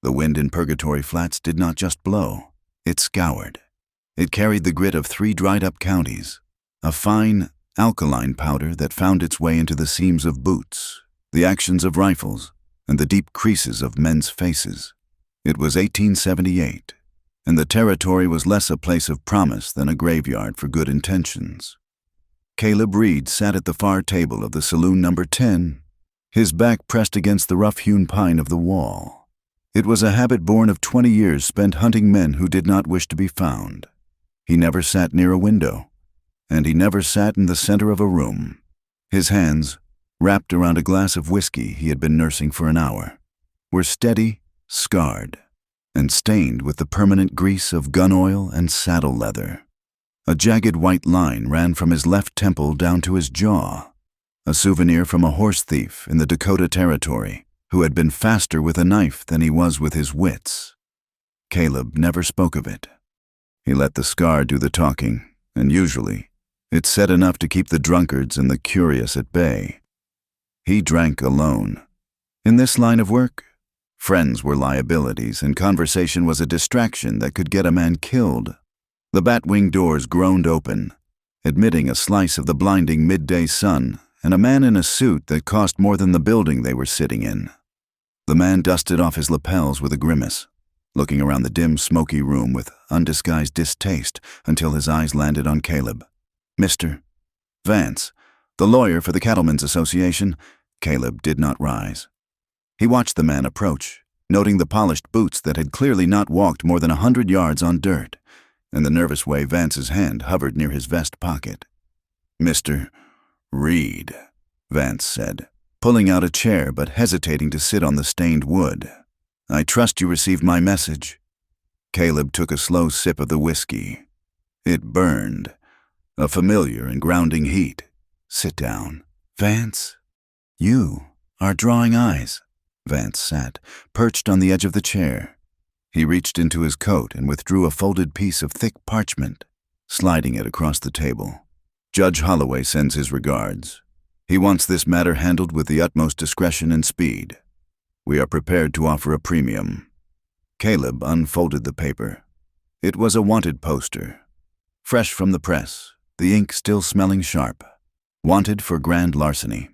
The wind in Purgatory Flats did not just blow, it scoured. It carried the grit of 3 dried-up counties, a fine, alkaline powder that found its way into the seams of boots, the actions of rifles, and the deep creases of men's faces. It was 1878, and the territory was less a place of promise than a graveyard for good intentions. Caleb Reed sat at the far table of the saloon number 10, his back pressed against the rough-hewn pine of the wall. It was a habit born of 20 years spent hunting men who did not wish to be found. He never sat near a window, and he never sat in the center of a room. His hands, wrapped around a glass of whiskey he had been nursing for an hour, were steady, scarred, and stained with the permanent grease of gun oil and saddle leather. A jagged white line ran from his left temple down to his jaw, a souvenir from a horse thief in the Dakota Territory who had been faster with a knife than he was with his wits. Caleb never spoke of it. He let the scar do the talking, and usually, it said enough to keep the drunkards and the curious at bay. He drank alone. In this line of work, friends were liabilities, and conversation was a distraction that could get a man killed. The bat-wing doors groaned open, admitting a slice of the blinding midday sun and a man in a suit that cost more than the building they were sitting in. The man dusted off his lapels with a grimace, looking around the dim, smoky room with undisguised distaste until his eyes landed on Caleb. "Mr. Vance, the lawyer for the Cattlemen's Association." Caleb did not rise. He watched the man approach, noting the polished boots that had clearly not walked more than 100 yards on dirt, and the nervous way Vance's hand hovered near his vest pocket. "Mr. Reed," Vance said, pulling out a chair but hesitating to sit on the stained wood. "I trust you received my message." Caleb took a slow sip of the whiskey. It burned, a familiar and grounding heat. "Sit down." "Vance, you are drawing eyes." Vance sat, perched on the edge of the chair. He reached into his coat and withdrew a folded piece of thick parchment, sliding it across the table. "Judge Holloway sends his regards. He wants this matter handled with the utmost discretion and speed. We are prepared to offer a premium." Caleb unfolded the paper. It was a wanted poster, fresh from the press, the ink still smelling sharp. Wanted for grand larceny.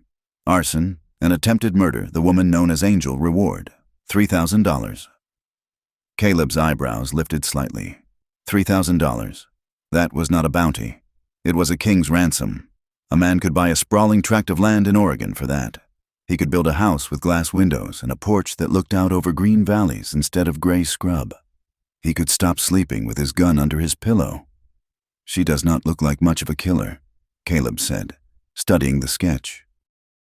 Arson and attempted murder, the woman known as Angel, reward, $3,000. Caleb's eyebrows lifted slightly. $3,000. That was not a bounty. It was a king's ransom. A man could buy a sprawling tract of land in Oregon for that. He could build a house with glass windows and a porch that looked out over green valleys instead of gray scrub. He could stop sleeping with his gun under his pillow. "She does not look like much of a killer," Caleb said, studying the sketch.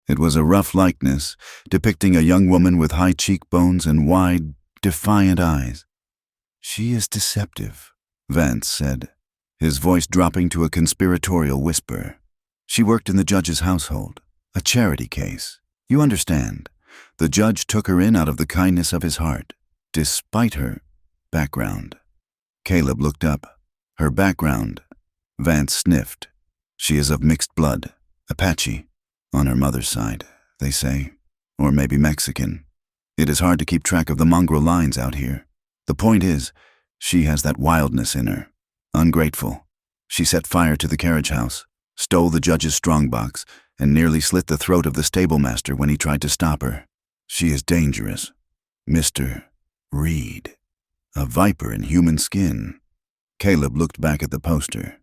It was a rough likeness, depicting a young woman with high cheekbones and wide, defiant eyes. "She is deceptive," Vance said, his voice dropping to a conspiratorial whisper. "She worked in the judge's household, a charity case. You understand, the judge took her in out of the kindness of his heart, despite her background." Caleb looked up. "Her background," Vance sniffed. "She is of mixed blood, Apache, on her mother's side, they say, or maybe Mexican. It is hard to keep track of the mongrel lines out here. The point is, she has that wildness in her. Ungrateful. She set fire to the carriage house, stole the judge's strongbox, and nearly slit the throat of the stablemaster when he tried to stop her. She is dangerous. Mr. Reed. A viper in human skin." Caleb looked back at the poster.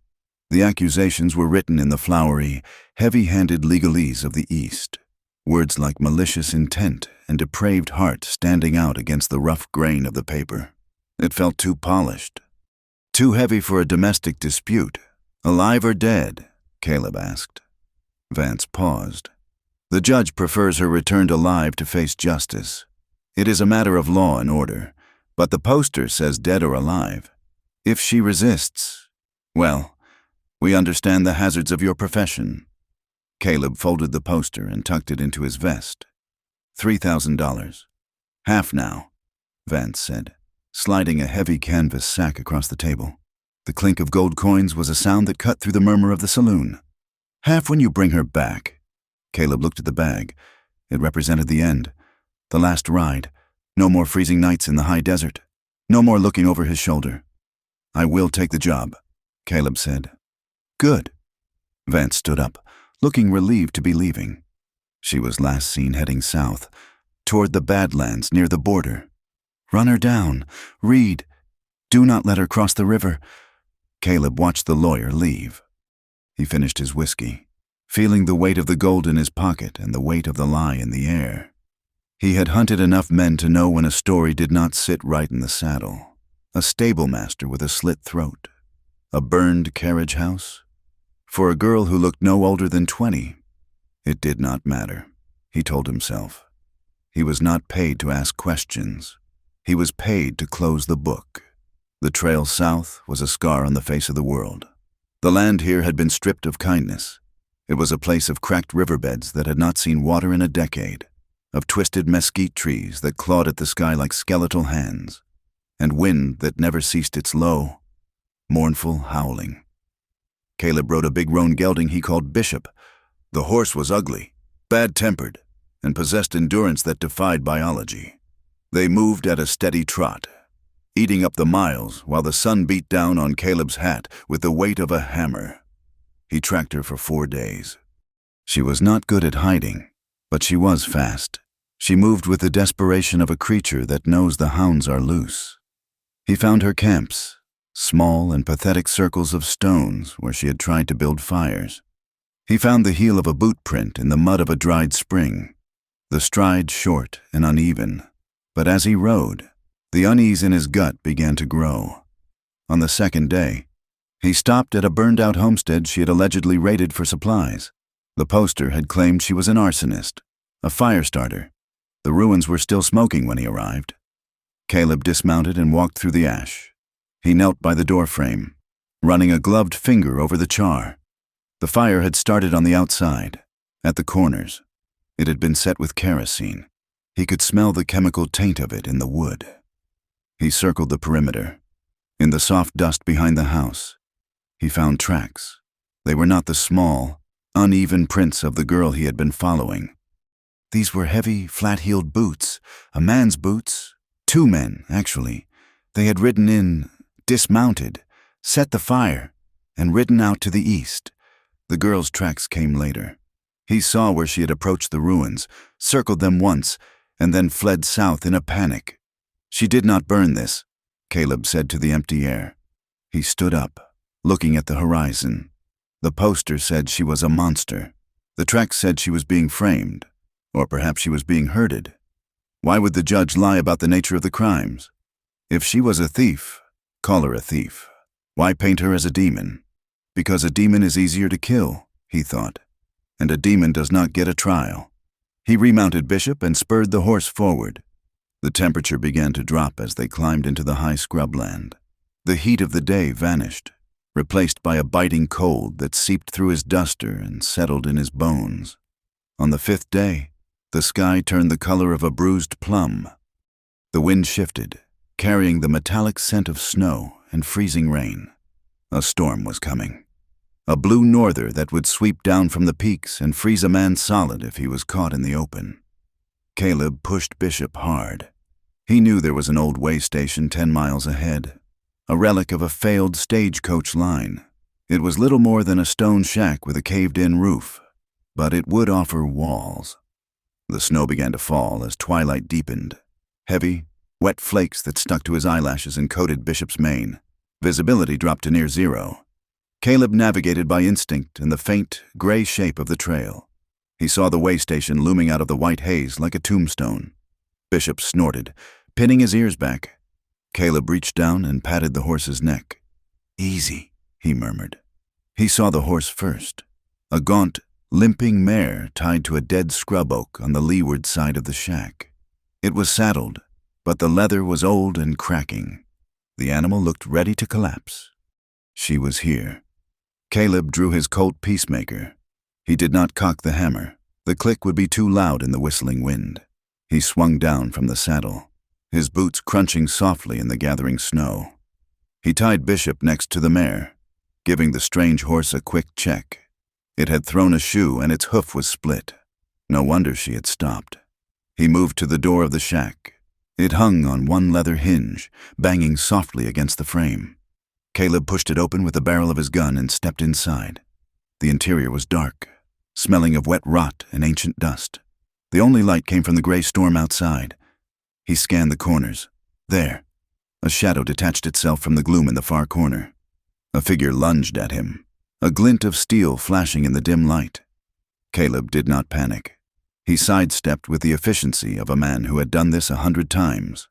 The accusations were written in the flowery, heavy-handed legalese of the East, words like malicious intent and depraved heart standing out against the rough grain of the paper. It felt too polished. "Too heavy for a domestic dispute. Alive or dead?" Caleb asked. Vance paused. "The judge prefers her returned alive to face justice. It is a matter of law and order, but the poster says dead or alive. If she resists, well, we understand the hazards of your profession." Caleb folded the poster and tucked it into his vest. $3,000. "Half now," Vance said, sliding a heavy canvas sack across the table. The clink of gold coins was a sound that cut through the murmur of the saloon. "Half when you bring her back." Caleb looked at the bag. It represented the end, the last ride, No more freezing nights in the high desert. No more looking over his shoulder. "I will take the job," Caleb said. "Good." Vance stood up, looking relieved to be leaving. She was last seen heading south, toward the Badlands near the border. "Run her down. Reed. Do not let her cross the river." Caleb watched the lawyer leave. He finished his whiskey, feeling the weight of the gold in his pocket and the weight of the lie in the air. He had hunted enough men to know when a story did not sit right in the saddle. A stable master with a slit throat. A burned carriage house. For a girl who looked no older than 20, it did not matter, he told himself. He was not paid to ask questions. He was paid to close the book. The trail south was a scar on the face of the world. The land here had been stripped of kindness. It was a place of cracked riverbeds that had not seen water in a decade, of twisted mesquite trees that clawed at the sky like skeletal hands, and wind that never ceased its low, mournful howling. Caleb rode a big roan gelding he called Bishop. The horse was ugly, bad-tempered, and possessed endurance that defied biology. They moved at a steady trot, eating up the miles while the sun beat down on Caleb's hat with the weight of a hammer. He tracked her for 4 days. She was not good at hiding, but she was fast. She moved with the desperation of a creature that knows the hounds are loose. He found her camps, small and pathetic circles of stones where she had tried to build fires. He found the heel of a boot print in the mud of a dried spring, the stride short and uneven. But as he rode, the unease in his gut began to grow. On the second day, he stopped at a burned-out homestead she had allegedly raided for supplies. The poster had claimed she was an arsonist, a fire starter. The ruins were still smoking when he arrived. Caleb dismounted and walked through the ash. He knelt by the doorframe, running a gloved finger over the char. The fire had started on the outside, at the corners. It had been set with kerosene. He could smell the chemical taint of it in the wood. He circled the perimeter. In the soft dust behind the house, he found tracks. They were not the small, uneven prints of the girl he had been following. These were heavy, flat-heeled boots, a man's boots, 2 men, actually. They had ridden in, dismounted, set the fire, and ridden out to the east. The girl's tracks came later. He saw where she had approached the ruins, circled them once, and then fled south in a panic. "She did not burn this," Caleb said to the empty air. He stood up, looking at the horizon. The poster said she was a monster. The tracks said she was being framed, or perhaps she was being herded. Why would the judge lie about the nature of the crimes? If she was a thief, call her a thief. Why paint her as a demon? Because a demon is easier to kill, he thought, and a demon does not get a trial. He remounted Bishop and spurred the horse forward. The temperature began to drop as they climbed into the high scrubland. The heat of the day vanished, replaced by a biting cold that seeped through his duster and settled in his bones. On the 5th day, the sky turned the color of a bruised plum. The wind shifted, carrying the metallic scent of snow and freezing rain. A storm was coming. A blue norther that would sweep down from the peaks and freeze a man solid if he was caught in the open. Caleb pushed Bishop hard. He knew there was an old way station 10 miles ahead, a relic of a failed stagecoach line. It was little more than a stone shack with a caved-in roof, but it would offer walls. The snow began to fall as twilight deepened. Heavy, wet flakes that stuck to his eyelashes and coated Bishop's mane. Visibility dropped to near zero. Caleb navigated by instinct in the faint, gray shape of the trail. He saw the way station looming out of the white haze like a tombstone. Bishop snorted, pinning his ears back. Caleb reached down and patted the horse's neck. "Easy," he murmured. He saw the horse first, a gaunt, limping mare tied to a dead scrub oak on the leeward side of the shack. It was saddled, but the leather was old and cracking. The animal looked ready to collapse. She was here. Caleb drew his Colt Peacemaker. He did not cock the hammer. The click would be too loud in the whistling wind. He swung down from the saddle, his boots crunching softly in the gathering snow. He tied Bishop next to the mare, giving the strange horse a quick check. It had thrown a shoe and its hoof was split. No wonder she had stopped. He moved to the door of the shack. It hung on one leather hinge, banging softly against the frame. Caleb pushed it open with the barrel of his gun and stepped inside. The interior was dark, smelling of wet rot and ancient dust. The only light came from the gray storm outside. He scanned the corners. There, a shadow detached itself from the gloom in the far corner. A figure lunged at him, a glint of steel flashing in the dim light. Caleb did not panic. He sidestepped with the efficiency of a man who had done this 100 times.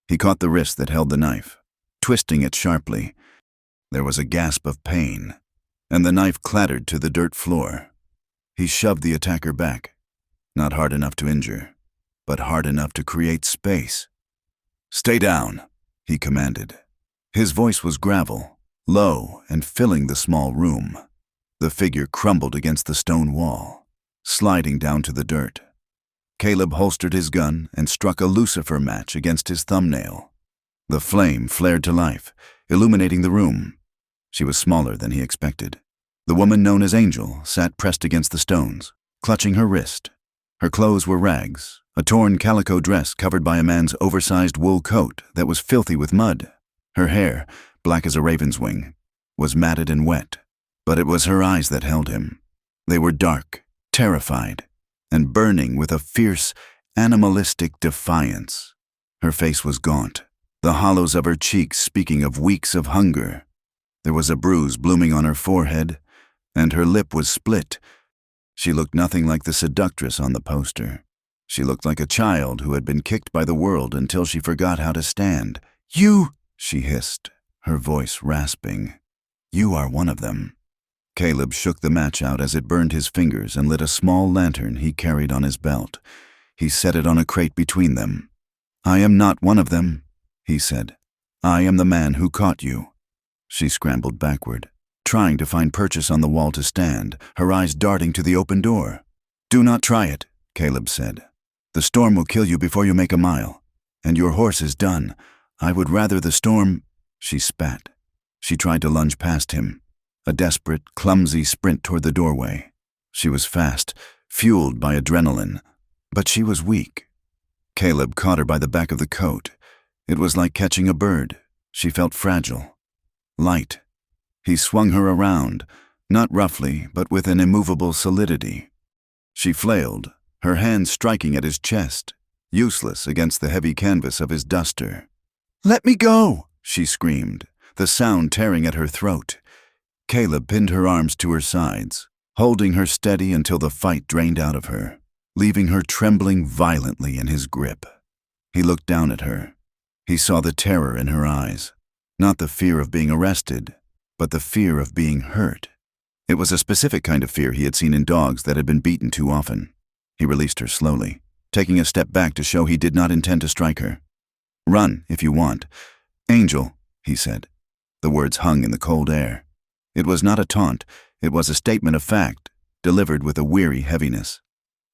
He caught the wrist that held the knife, twisting it sharply. There was a gasp of pain, and the knife clattered to the dirt floor. He shoved the attacker back, not hard enough to injure, but hard enough to create space. "Stay down," he commanded. His voice was gravel, low and filling the small room. The figure crumbled against the stone wall, sliding down to the dirt. Caleb holstered his gun and struck a lucifer match against his thumbnail. The flame flared to life, illuminating the room. She was smaller than he expected. The woman known as Angel sat pressed against the stones, clutching her wrist. Her clothes were rags, a torn calico dress covered by a man's oversized wool coat that was filthy with mud. Her hair, black as a raven's wing, was matted and wet, but it was her eyes that held him. They were dark, terrified, and burning with a fierce, animalistic defiance. Her face was gaunt, the hollows of her cheeks speaking of weeks of hunger. There was a bruise blooming on her forehead, and her lip was split. She looked nothing like the seductress on the poster. She looked like a child who had been kicked by the world until she forgot how to stand. "You!" she hissed, her voice rasping. "You are one of them." Caleb shook the match out as it burned his fingers and lit a small lantern he carried on his belt. He set it on a crate between them. "I am not one of them," he said. "I am the man who caught you." She scrambled backward, trying to find purchase on the wall to stand, her eyes darting to the open door. "Do not try it," Caleb said. "The storm will kill you before you make a mile, and your horse is done. I would rather the storm—" She spat. She tried to lunge past him, a desperate, clumsy sprint toward the doorway. She was fast, fueled by adrenaline, but she was weak. Caleb caught her by the back of the coat. It was like catching a bird. She felt fragile, light. He swung her around, not roughly, but with an immovable solidity. She flailed, her hands striking at his chest, useless against the heavy canvas of his duster. "Let me go!" she screamed, the sound tearing at her throat. Caleb pinned her arms to her sides, holding her steady until the fight drained out of her, leaving her trembling violently in his grip. He looked down at her. He saw the terror in her eyes, not the fear of being arrested, but the fear of being hurt. It was a specific kind of fear he had seen in dogs that had been beaten too often. He released her slowly, taking a step back to show he did not intend to strike her. "Run, if you want. Angel," he said. The words hung in the cold air. It was not a taunt, it was a statement of fact, delivered with a weary heaviness.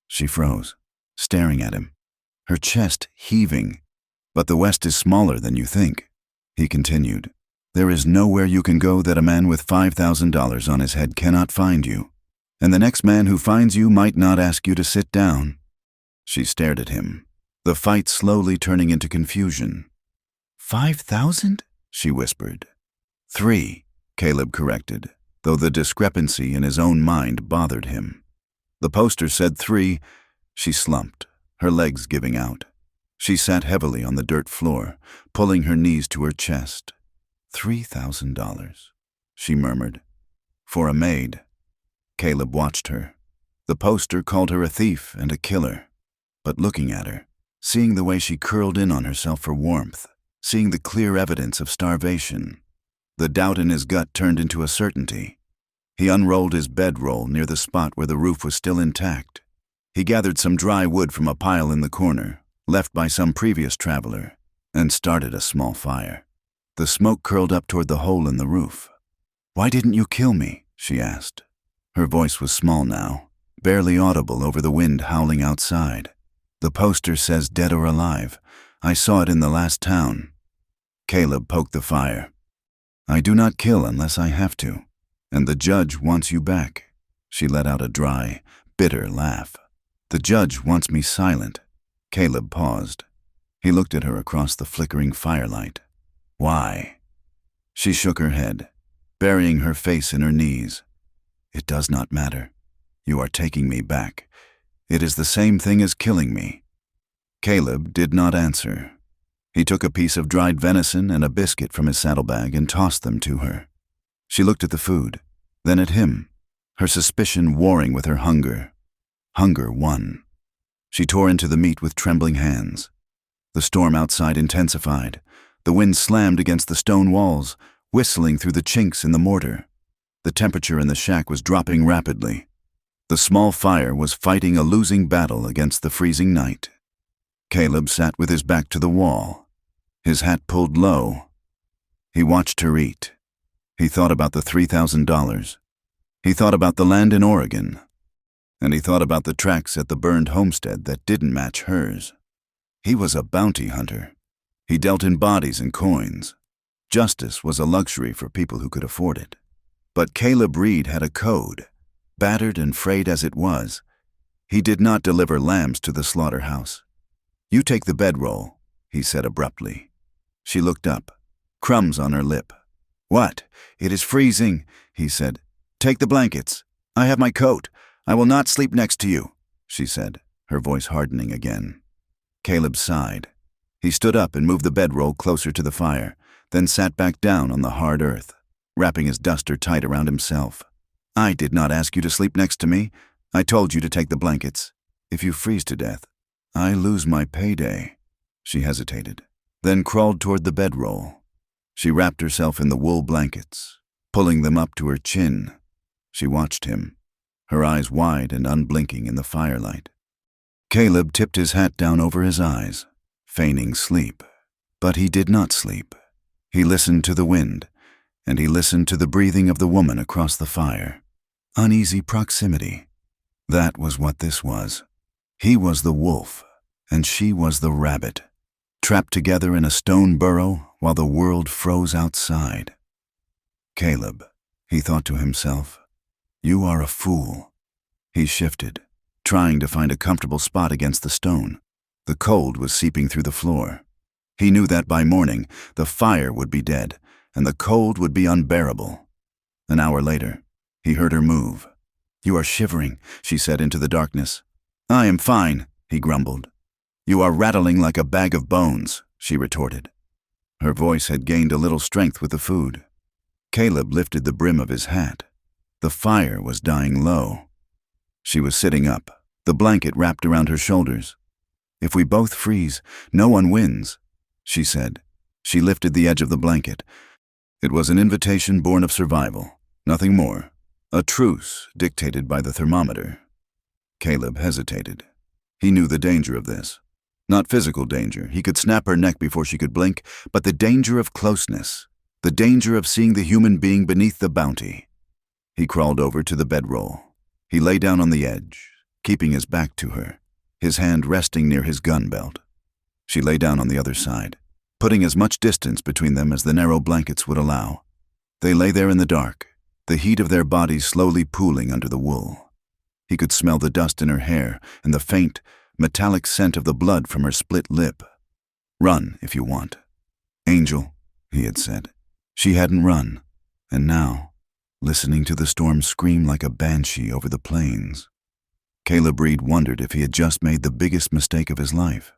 She froze, staring at him, her chest heaving. "But the West is smaller than you think," he continued. "There is nowhere you can go that a man with $5,000 on his head cannot find you, and the next man who finds you might not ask you to sit down." She stared at him, the fight slowly turning into confusion. "5,000?" she whispered. "3," Caleb corrected, though the discrepancy in his own mind bothered him. The poster said 3. She slumped, her legs giving out. She sat heavily on the dirt floor, pulling her knees to her chest. $3,000, she murmured. For a maid. Caleb watched her. The poster called her a thief and a killer. But looking at her, seeing the way she curled in on herself for warmth, seeing the clear evidence of starvation, the doubt in his gut turned into a certainty. He unrolled his bedroll near the spot where the roof was still intact. He gathered some dry wood from a pile in the corner, left by some previous traveler, and started a small fire. The smoke curled up toward the hole in the roof. "Why didn't you kill me?" she asked. Her voice was small now, barely audible over the wind howling outside. "The poster says dead or alive. I saw it in the last town." Caleb poked the fire. "I do not kill unless I have to, and the judge wants you back." She let out a dry, bitter laugh. "The judge wants me silent." Caleb paused. He looked at her across the flickering firelight. Why? She shook her head, burying her face in her knees. It does not matter. You are taking me back. It is the same thing as killing me. Caleb did not answer. He took a piece of dried venison and a biscuit from his saddlebag and tossed them to her. She looked at the food, then at him, her suspicion warring with her hunger. Hunger won. She tore into the meat with trembling hands. The storm outside intensified. The wind slammed against the stone walls, whistling through the chinks in the mortar. The temperature in the shack was dropping rapidly. The small fire was fighting a losing battle against the freezing night. Caleb sat with his back to the wall, his hat pulled low. He watched her eat. He thought about the $3,000. He thought about the land in Oregon. And he thought about the tracks at the burned homestead that didn't match hers. He was a bounty hunter. He dealt in bodies and coins. Justice was a luxury for people who could afford it. But Caleb Reed had a code. Battered and frayed as it was, he did not deliver lambs to the slaughterhouse. You take the bedroll, he said abruptly. She looked up, crumbs on her lip. What? It is freezing, he said. Take the blankets. I have my coat. I will not sleep next to you, she said, her voice hardening again. Caleb sighed. He stood up and moved the bedroll closer to the fire, then sat back down on the hard earth, wrapping his duster tight around himself. I did not ask you to sleep next to me. I told you to take the blankets. If you freeze to death, I lose my payday. She hesitated, then crawled toward the bedroll. She wrapped herself in the wool blankets, pulling them up to her chin. She watched him, her eyes wide and unblinking in the firelight. Caleb tipped his hat down over his eyes, feigning sleep. But he did not sleep. He listened to the wind, and he listened to the breathing of the woman across the fire. Uneasy proximity. That was what this was. He was the wolf, and she was the rabbit, trapped together in a stone burrow while the world froze outside. Caleb, he thought to himself, you are a fool. He shifted, trying to find a comfortable spot against the stone. The cold was seeping through the floor. He knew that by morning, the fire would be dead, and the cold would be unbearable. An hour later, he heard her move. You are shivering, she said into the darkness. I am fine, he grumbled. You are rattling like a bag of bones, she retorted. Her voice had gained a little strength with the food. Caleb lifted the brim of his hat. The fire was dying low. She was sitting up, the blanket wrapped around her shoulders. If we both freeze, no one wins, she said. She lifted the edge of the blanket. It was an invitation born of survival, nothing more. A truce dictated by the thermometer. Caleb hesitated. He knew the danger of this. Not physical danger, he could snap her neck before she could blink, but the danger of closeness, the danger of seeing the human being beneath the bounty. He crawled over to the bedroll. He lay down on the edge, keeping his back to her, his hand resting near his gun belt. She lay down on the other side, putting as much distance between them as the narrow blankets would allow. They lay there in the dark, the heat of their bodies slowly pooling under the wool. He could smell the dust in her hair and the faint, metallic scent of the blood from her split lip. Run, if you want. Angel, he had said. She hadn't run, and now, listening to the storm scream like a banshee over the plains. Caleb Reed wondered if he had just made the biggest mistake of his life.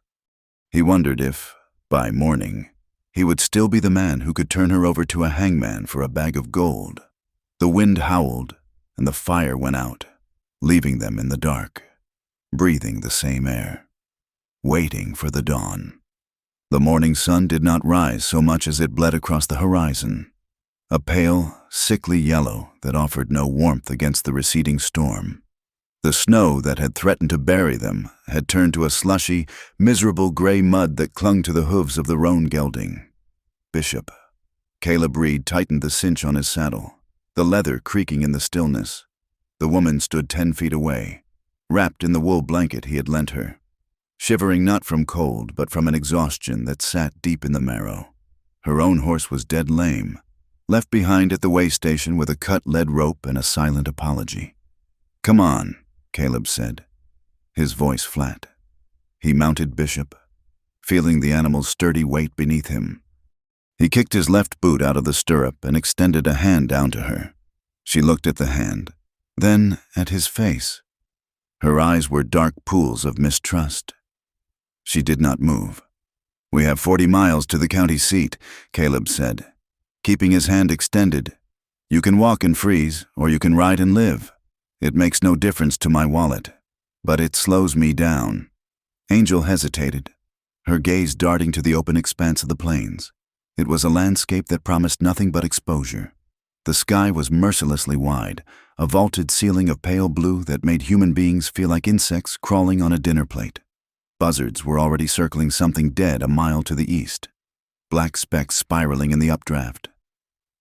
He wondered if, by morning, he would still be the man who could turn her over to a hangman for a bag of gold. The wind howled, and the fire went out, leaving them in the dark, breathing the same air, waiting for the dawn. The morning sun did not rise so much as it bled across the horizon, a pale, sickly yellow that offered no warmth against the receding storm. The snow that had threatened to bury them had turned to a slushy, miserable gray mud that clung to the hooves of the roan gelding. Bishop. Caleb Reed tightened the cinch on his saddle, the leather creaking in the stillness. The woman stood 10 feet away, wrapped in the wool blanket he had lent her, shivering not from cold but from an exhaustion that sat deep in the marrow. Her own horse was dead lame, left behind at the way station with a cut lead rope and a silent apology. Come on, Caleb said, his voice flat. He mounted Bishop, feeling the animal's sturdy weight beneath him. He kicked his left boot out of the stirrup and extended a hand down to her. She looked at the hand, then at his face. Her eyes were dark pools of mistrust. She did not move. "We have 40 miles to the county seat," Caleb said, keeping his hand extended. "You can walk and freeze, or you can ride and live. It makes no difference to my wallet, but it slows me down." Angel hesitated, her gaze darting to the open expanse of the plains. It was a landscape that promised nothing but exposure. The sky was mercilessly wide, a vaulted ceiling of pale blue that made human beings feel like insects crawling on a dinner plate. Buzzards were already circling something dead a mile to the east, black specks spiraling in the updraft.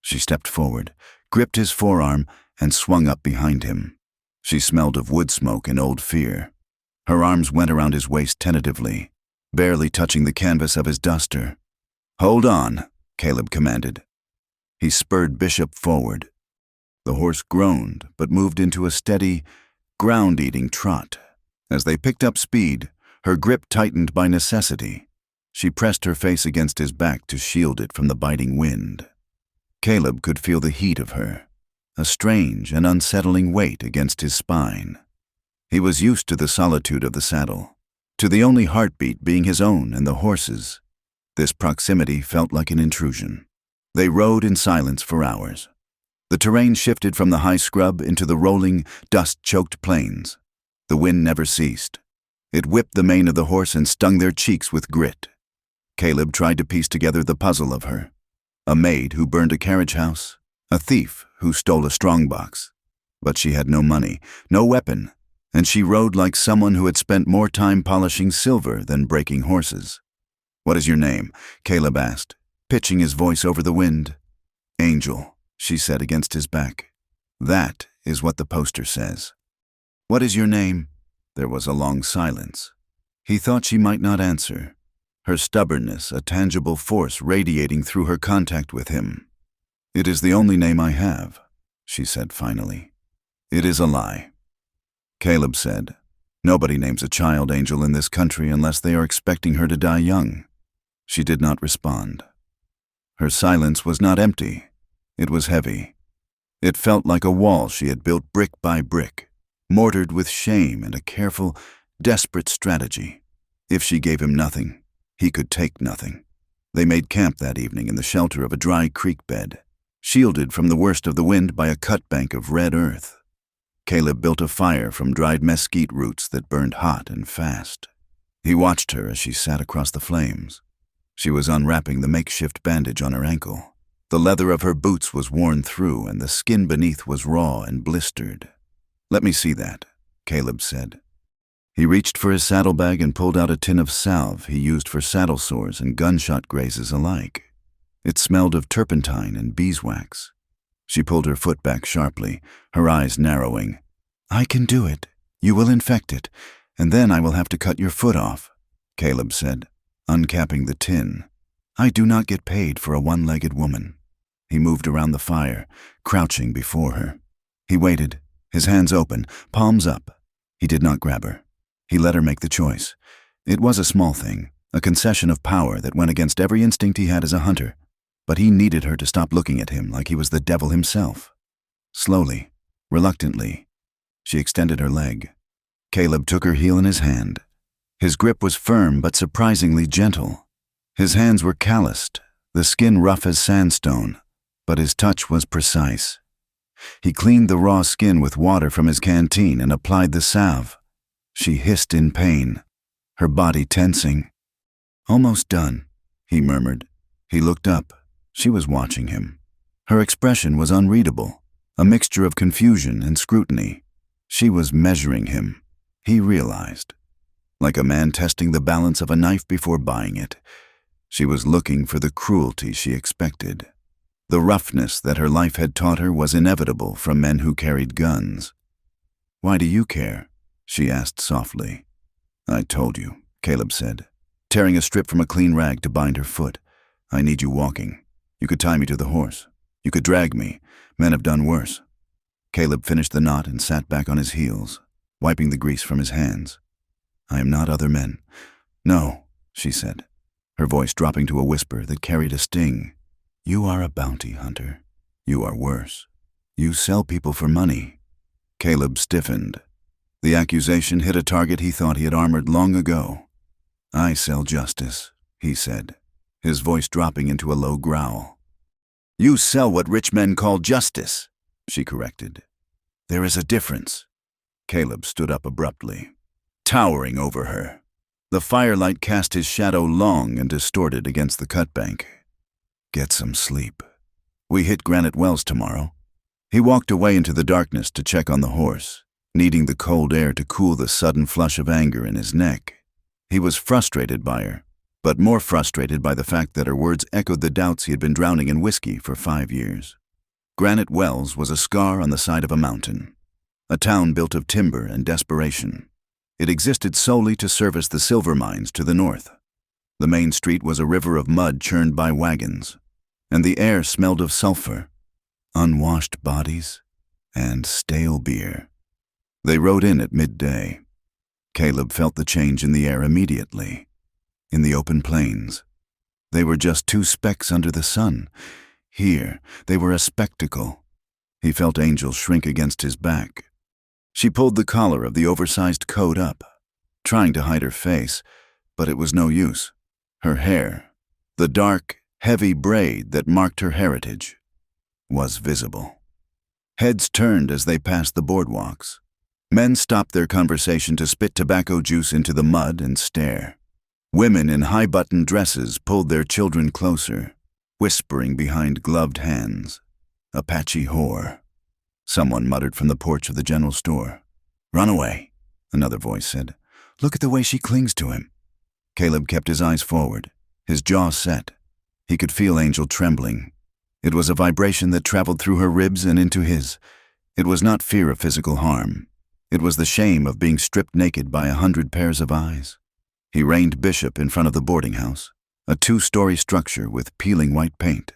She stepped forward, gripped his forearm, and swung up behind him. She smelled of wood smoke and old fear. Her arms went around his waist tentatively, barely touching the canvas of his duster. "Hold on," Caleb commanded. He spurred Bishop forward. The horse groaned, but moved into a steady, ground-eating trot. As they picked up speed, her grip tightened by necessity. She pressed her face against his back to shield it from the biting wind. Caleb could feel the heat of her, a strange and unsettling weight against his spine. He was used to the solitude of the saddle, to the only heartbeat being his own and the horse's. This proximity felt like an intrusion. They rode in silence for hours. The terrain shifted from the high scrub into the rolling, dust-choked plains. The wind never ceased. It whipped the mane of the horse and stung their cheeks with grit. Caleb tried to piece together the puzzle of her. A maid who burned a carriage house, a thief who stole a strongbox. But she had no money, no weapon, and she rode like someone who had spent more time polishing silver than breaking horses. "What is your name?" Caleb asked, pitching his voice over the wind. "Angel," she said against his back. "That is what the poster says." "What is your name?" There was a long silence. He thought she might not answer, her stubbornness a tangible force radiating through her contact with him. "It is the only name I have," she said finally. "It is a lie." Caleb said, "Nobody names a child Angel in this country unless they are expecting her to die young." She did not respond. Her silence was not empty. It was heavy. It felt like a wall she had built brick by brick, mortared with shame and a careful, desperate strategy. If she gave him nothing, he could take nothing. They made camp that evening in the shelter of a dry creek bed, shielded from the worst of the wind by a cut bank of red earth. Caleb built a fire from dried mesquite roots that burned hot and fast. He watched her as she sat across the flames. She was unwrapping the makeshift bandage on her ankle. The leather of her boots was worn through, and the skin beneath was raw and blistered. "Let me see that," Caleb said. He reached for his saddlebag and pulled out a tin of salve he used for saddle sores and gunshot grazes alike. It smelled of turpentine and beeswax. She pulled her foot back sharply, her eyes narrowing. "I can do it. You will infect it, and then I will have to cut your foot off," Caleb said, uncapping the tin. "I do not get paid for a one-legged woman." He moved around the fire, crouching before her. He waited, his hands open, palms up. He did not grab her. He let her make the choice. It was a small thing, a concession of power that went against every instinct he had as a hunter. But he needed her to stop looking at him like he was the devil himself. Slowly, reluctantly, she extended her leg. Caleb took her heel in his hand. His grip was firm but surprisingly gentle. His hands were calloused, the skin rough as sandstone, but his touch was precise. He cleaned the raw skin with water from his canteen and applied the salve. She hissed in pain, her body tensing. "Almost done," he murmured. He looked up. She was watching him. Her expression was unreadable, a mixture of confusion and scrutiny. She was measuring him, he realized. Like a man testing the balance of a knife before buying it. She was looking for the cruelty she expected. The roughness that her life had taught her was inevitable from men who carried guns. "Why do you care?" she asked softly. "I told you," Caleb said, tearing a strip from a clean rag to bind her foot. "I need you walking. You could tie me to the horse. You could drag me. Men have done worse." Caleb finished the knot and sat back on his heels, wiping the grease from his hands. "I am not other men." "No," she said. her voice dropping to a whisper that carried a sting. "You are a bounty hunter. You are worse. You sell people for money." Caleb stiffened. The accusation hit a target he thought he had armored long ago. "I sell justice," he said, his voice dropping into a low growl. "You sell what rich men call justice," she corrected. "There is a difference." Caleb stood up abruptly, towering over her. The firelight cast his shadow long and distorted against the cutbank. "Get some sleep. We hit Granite Wells tomorrow." He walked away into the darkness to check on the horse, needing the cold air to cool the sudden flush of anger in his neck. He was frustrated by her, but more frustrated by the fact that her words echoed the doubts he had been drowning in whiskey for 5 years. Granite Wells was a scar on the side of a mountain, a town built of timber and desperation. It existed solely to service the silver mines to the north. The main street was a river of mud churned by wagons, and the air smelled of sulfur, unwashed bodies, and stale beer. They rode in at midday. Caleb felt the change in the air immediately. In the open plains, they were just 2 specks under the sun. Here, they were a spectacle. He felt Angel shrink against his back. She pulled the collar of the oversized coat up, trying to hide her face, but it was no use. Her hair, the dark, heavy braid that marked her heritage, was visible. Heads turned as they passed the boardwalks. Men stopped their conversation to spit tobacco juice into the mud and stare. Women in high-buttoned dresses pulled their children closer, whispering behind gloved hands. "Apache whore," someone muttered from the porch of the general store. "Run away," another voice said. "Look at the way she clings to him." Caleb kept his eyes forward, his jaw set. He could feel Angel trembling. It was a vibration that traveled through her ribs and into his. It was not fear of physical harm. It was the shame of being stripped naked by 100 pairs of eyes. He reined Bishop in front of the boarding house, a 2-story structure with peeling white paint.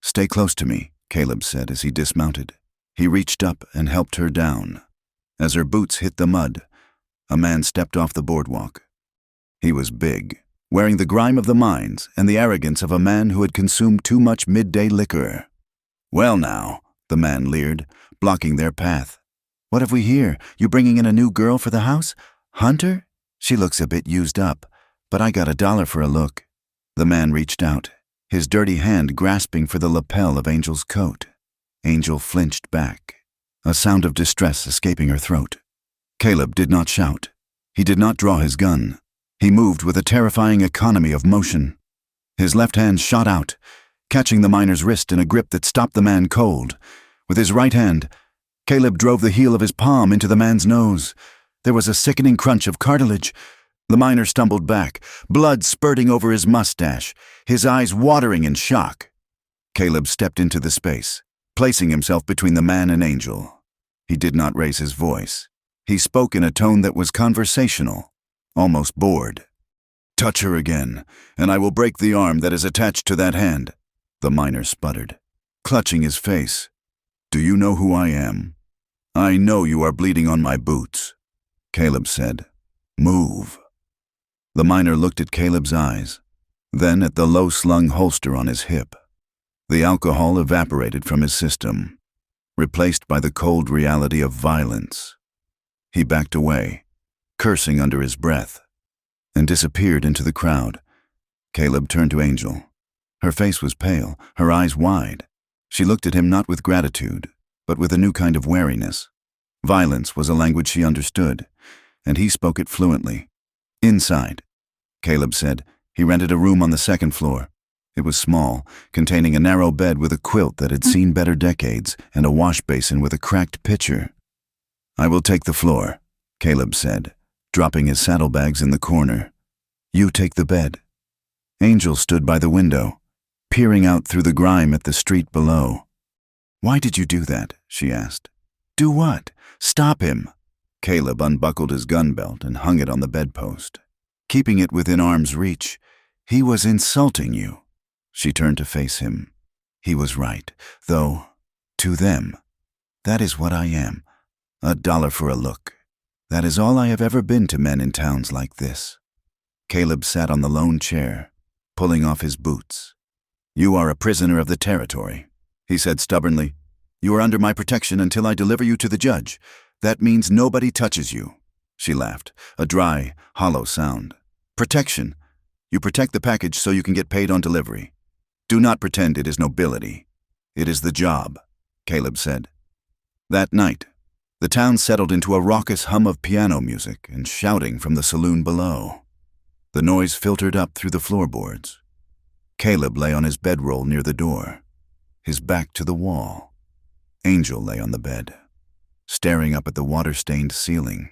"Stay close to me," Caleb said as he dismounted. He reached up and helped her down. As her boots hit the mud, a man stepped off the boardwalk. He was big, wearing the grime of the mines and the arrogance of a man who had consumed too much midday liquor. "Well now," the man leered, blocking their path. "What have we here? You bringing in a new girl for the house? Hunter? She looks a bit used up, but I got $1 for a look." The man reached out, his dirty hand grasping for the lapel of Angel's coat. Angel flinched back, a sound of distress escaping her throat. Caleb did not shout. He did not draw his gun. He moved with a terrifying economy of motion. His left hand shot out, catching the miner's wrist in a grip that stopped the man cold. With his right hand, Caleb drove the heel of his palm into the man's nose. There was a sickening crunch of cartilage. The miner stumbled back, blood spurting over his mustache, his eyes watering in shock. Caleb stepped into the space, placing himself between the man and Angel. He did not raise his voice. He spoke in a tone that was conversational, almost bored. "Touch her again, and I will break the arm that is attached to that hand," the miner sputtered, clutching his face. "Do you know who I am?" "I know you are bleeding on my boots," Caleb said. "Move." The miner looked at Caleb's eyes, then at the low-slung holster on his hip. The alcohol evaporated from his system, replaced by the cold reality of violence. He backed away, cursing under his breath, and disappeared into the crowd. Caleb turned to Angel. Her face was pale, her eyes wide. She looked at him not with gratitude, but with a new kind of wariness. Violence was a language she understood, and he spoke it fluently. "Inside," Caleb said. He rented a room on the 2nd floor. It was small, containing a narrow bed with a quilt that had seen better decades and a wash basin with a cracked pitcher. "I will take the floor," Caleb said, dropping his saddlebags in the corner. "You take the bed." Angel stood by the window, peering out through the grime at the street below. "Why did you do that?" she asked. "Do what? Stop him." Caleb unbuckled his gun belt and hung it on the bedpost, keeping it within arm's reach. "He was insulting you." She turned to face him. He was right, though, to them. That is what I am. $1 for a look. That is all I have ever been to men in towns like this. Caleb sat on the lone chair, pulling off his boots. "You are a prisoner of the territory," he said stubbornly. "You are under my protection until I deliver you to the judge. That means nobody touches you." She laughed, a dry, hollow sound. "Protection. You protect the package so you can get paid on delivery. Do not pretend it is nobility. It is the job," Caleb said. That night, the town settled into a raucous hum of piano music and shouting from the saloon below. The noise filtered up through the floorboards. Caleb lay on his bedroll near the door, his back to the wall. Angel lay on the bed, staring up at the water-stained ceiling.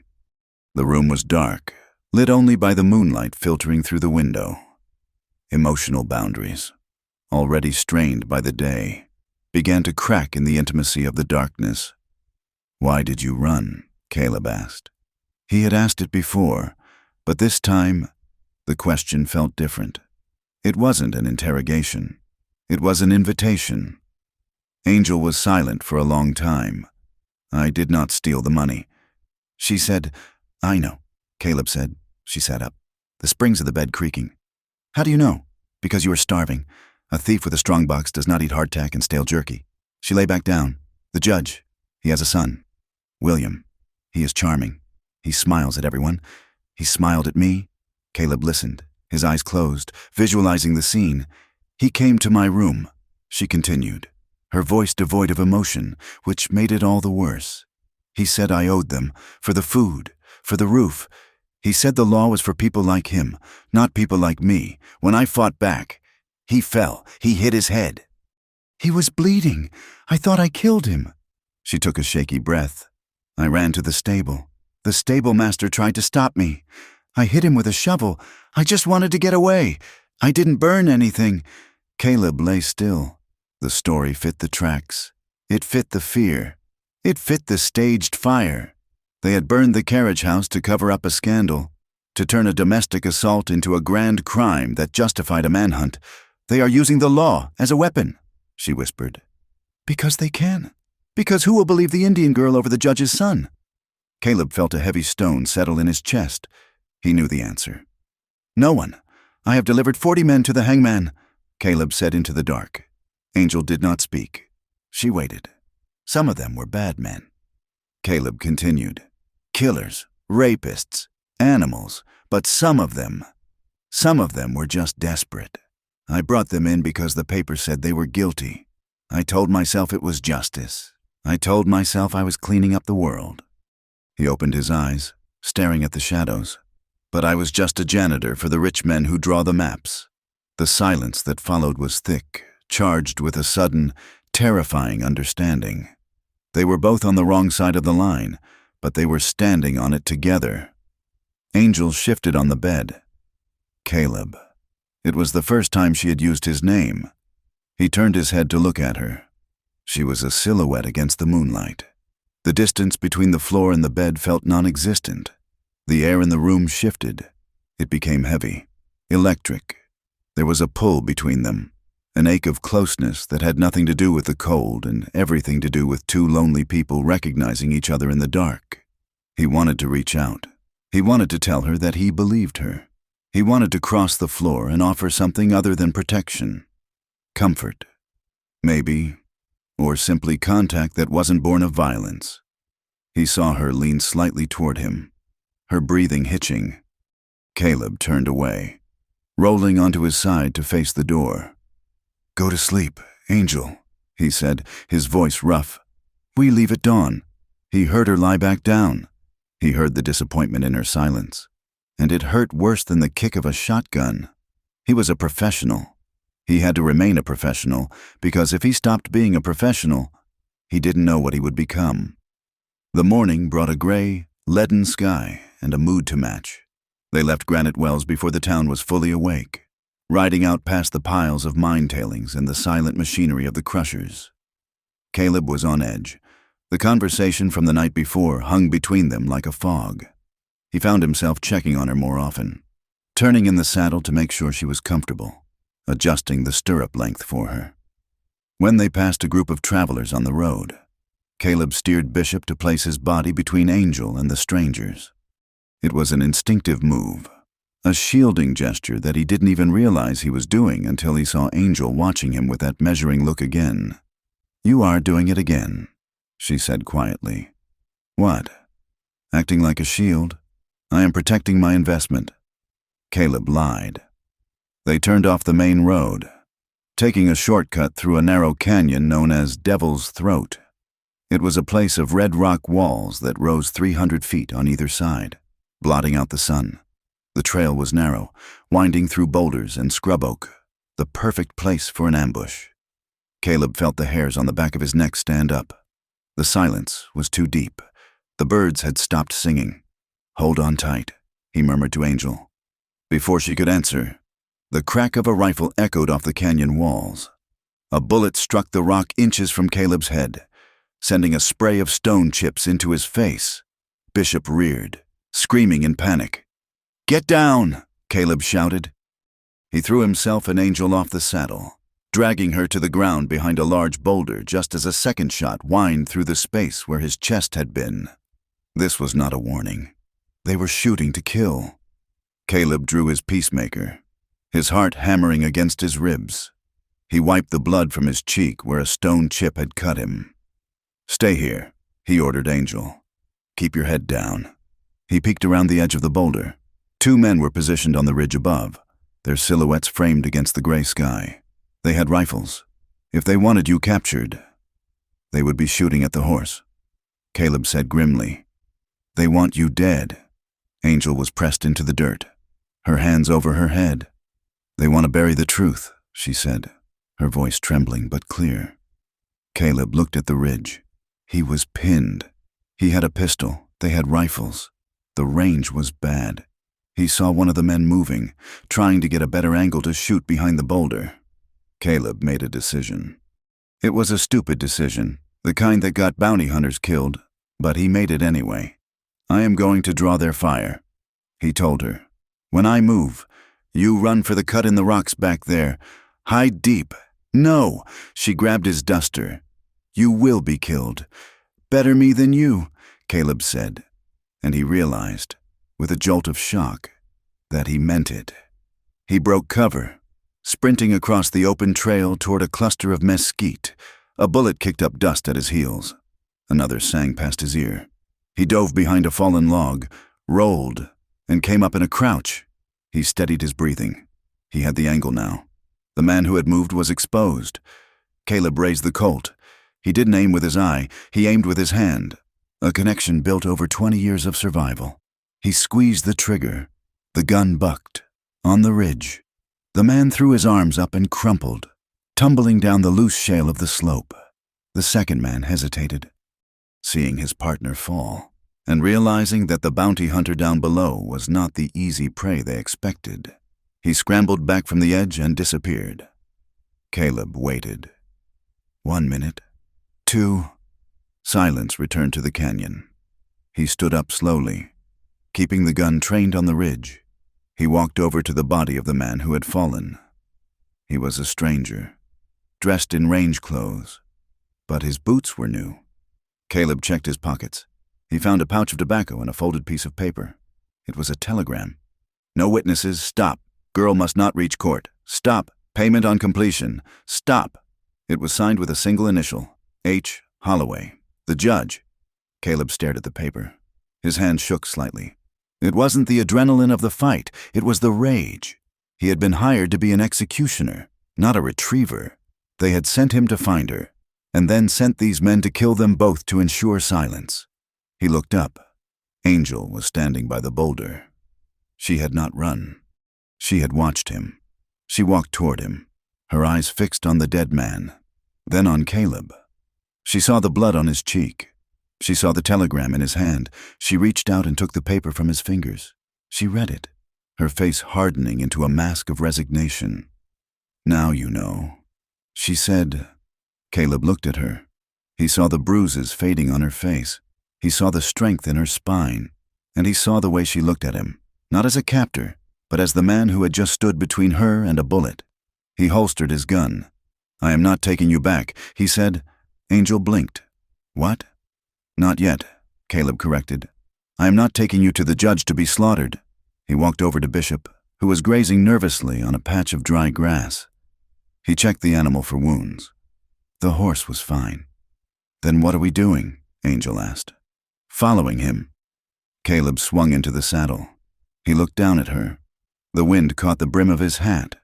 The room was dark, lit only by the moonlight filtering through the window. Emotional boundaries, already strained by the day, began to crack in the intimacy of the darkness. "Why did you run?" Caleb asked. He had asked it before, but this time the question felt different. It wasn't an interrogation. It was an invitation. Angel was silent for a long time. "I did not steal the money." She said, "I know," Caleb said. She sat up, the springs of the bed creaking. "How do you know?" "Because you were starving. A thief with a strong box does not eat hardtack and stale jerky." She lay back down. "The judge, he has a son. William. He is charming. He smiles at everyone. He smiled at me." Caleb listened, his eyes closed, visualizing the scene. "He came to my room," she continued, her voice devoid of emotion, which made it all the worse. "He said I owed them, for the food, for the roof. He said the law was for people like him, not people like me. When I fought back, he fell. He hit his head. He was bleeding. I thought I killed him." She took a shaky breath. "I ran to the stable. The stable master tried to stop me. I hit him with a shovel. I just wanted to get away. I didn't burn anything." Caleb lay still. The story fit the tracks. It fit the fear. It fit the staged fire. They had burned the carriage house to cover up a scandal, to turn a domestic assault into a grand crime that justified a manhunt. "They are using the law as a weapon," she whispered. "Because they can. Because who will believe the Indian girl over the judge's son?" Caleb felt a heavy stone settle in his chest. He knew the answer. "No one. I have delivered 40 men to the hangman," Caleb said into the dark. Angel did not speak. She waited. Some of them were bad men. Caleb continued. "Killers, rapists, animals, but some of them were just desperate. I brought them in because the paper said they were guilty. I told myself it was justice. I told myself I was cleaning up the world." He opened his eyes, staring at the shadows. "But I was just a janitor for the rich men who draw the maps." The silence that followed was thick, charged with a sudden, terrifying understanding. They were both on the wrong side of the line, but they were standing on it together. Angel shifted on the bed. "Caleb." It was the first time she had used his name. He turned his head to look at her. She was a silhouette against the moonlight. The distance between the floor and the bed felt non-existent. The air in the room shifted. It became heavy, electric. There was a pull between them, an ache of closeness that had nothing to do with the cold and everything to do with two lonely people recognizing each other in the dark. He wanted to reach out. He wanted to tell her that he believed her. He wanted to cross the floor and offer something other than protection. Comfort. Maybe. Or simply contact that wasn't born of violence. He saw her lean slightly toward him, her breathing hitching. Caleb turned away, rolling onto his side to face the door. "Go to sleep, Angel," he said, his voice rough. "We leave at dawn." He heard her lie back down. He heard the disappointment in her silence, and it hurt worse than the kick of a shotgun. He was a professional. He had to remain a professional, because if he stopped being a professional, he didn't know what he would become. The morning brought a gray, leaden sky and a mood to match. They left Granite Wells before the town was fully awake, riding out past the piles of mine tailings and the silent machinery of the crushers. Caleb was on edge. The conversation from the night before hung between them like a fog. He found himself checking on her more often, turning in the saddle to make sure she was comfortable, adjusting the stirrup length for her. When they passed a group of travelers on the road, Caleb steered Bishop to place his body between Angel and the strangers. It was an instinctive move, a shielding gesture that he didn't even realize he was doing until he saw Angel watching him with that measuring look again. "You are doing it again," she said quietly. "What? Acting like a shield? I am protecting my investment." Caleb lied. They turned off the main road, taking a shortcut through a narrow canyon known as Devil's Throat. It was a place of red rock walls that rose 300 feet on either side, blotting out the sun. The trail was narrow, winding through boulders and scrub oak, the perfect place for an ambush. Caleb felt the hairs on the back of his neck stand up. The silence was too deep. The birds had stopped singing. "Hold on tight," he murmured to Angel. Before she could answer, the crack of a rifle echoed off the canyon walls. A bullet struck the rock inches from Caleb's head, sending a spray of stone chips into his face. Bishop reared, screaming in panic. "Get down!" Caleb shouted. He threw himself and Angel off the saddle, dragging her to the ground behind a large boulder just as a second shot whined through the space where his chest had been. This was not a warning. They were shooting to kill. Caleb drew his peacemaker, his heart hammering against his ribs. He wiped the blood from his cheek where a stone chip had cut him. "Stay here," he ordered Angel. "Keep your head down." He peeked around the edge of the boulder. 2 men were positioned on the ridge above, their silhouettes framed against the gray sky. They had rifles. If they wanted you captured, they would be shooting at the horse. Caleb said grimly, "They want you dead." Angel was pressed into the dirt, her hands over her head. "They want to bury the truth," she said, her voice trembling but clear. Caleb looked at the ridge. He was pinned. He had a pistol. They had rifles. The range was bad. He saw one of the men moving, trying to get a better angle to shoot behind the boulder. Caleb made a decision. It was a stupid decision, the kind that got bounty hunters killed, but he made it anyway. "I am going to draw their fire," he told her. "When I move, you run for the cut in the rocks back there. Hide deep." "No," she grabbed his duster. "You will be killed. Better me than you," Caleb said, and he realized, with a jolt of shock, that he meant it. He broke cover, sprinting across the open trail toward a cluster of mesquite. A bullet kicked up dust at his heels. Another sang past his ear. He dove behind a fallen log, rolled, and came up in a crouch. He steadied his breathing. He had the angle now. The man who had moved was exposed. Caleb raised the Colt. He didn't aim with his eye, he aimed with his hand, a connection built over 20 years of survival. He squeezed the trigger. The gun bucked. On the ridge, the man threw his arms up and crumpled, tumbling down the loose shale of the slope. The second man hesitated, seeing his partner fall, and realizing that the bounty hunter down below was not the easy prey they expected. He scrambled back from the edge and disappeared. Caleb waited. 1 minute, 2. Silence returned to the canyon. He stood up slowly, keeping the gun trained on the ridge. He walked over to the body of the man who had fallen. He was a stranger, dressed in range clothes, but his boots were new. Caleb checked his pockets. He found a pouch of tobacco and a folded piece of paper. It was a telegram. "No witnesses. Stop. Girl must not reach court. Stop. Payment on completion. Stop." It was signed with a single initial, H. Holloway. "The judge." Caleb stared at the paper. His hand shook slightly. It wasn't the adrenaline of the fight, it was the rage. He had been hired to be an executioner, not a retriever. They had sent him to find her, and then sent these men to kill them both to ensure silence. He looked up. Angel was standing by the boulder. She had not run. She had watched him. She walked toward him, her eyes fixed on the dead man, then on Caleb. She saw the blood on his cheek. She saw the telegram in his hand. She reached out and took the paper from his fingers. She read it, her face hardening into a mask of resignation. "Now you know," she said. Caleb looked at her. He saw the bruises fading on her face. He saw the strength in her spine. And he saw the way she looked at him, not as a captor, but as the man who had just stood between her and a bullet. He holstered his gun. "I am not taking you back," he said. Angel blinked. "What?" "Not yet," Caleb corrected. "I am not taking you to the judge to be slaughtered." He walked over to Bishop, who was grazing nervously on a patch of dry grass. He checked the animal for wounds. The horse was fine. "Then what are we doing?" Angel asked. "Following him." Caleb swung into the saddle. He looked down at her. The wind caught the brim of his hat.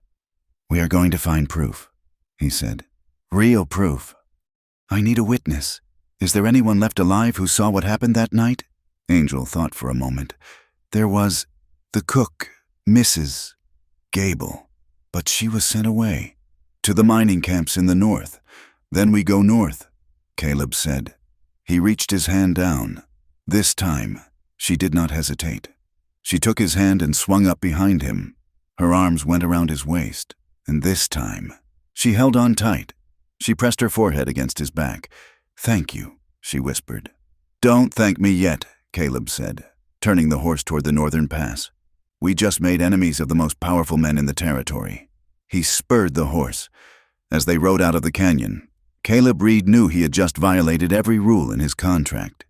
"We are going to find proof," he said. "Real proof. I need a witness. Is there anyone left alive who saw what happened that night?" Angel thought for a moment. "There was the cook, Mrs. Gable, but she was sent away to the mining camps in the north. Then we go north," Caleb said. He reached his hand down. This time, she did not hesitate. She took his hand and swung up behind him. Her arms went around his waist, and this time, she held on tight. She pressed her forehead against his back. "Thank you," she whispered. "Don't thank me yet," Caleb said, turning the horse toward the northern pass. "We just made enemies of the most powerful men in the territory." He spurred the horse. As they rode out of the canyon, Caleb Reed knew he had just violated every rule in his contract.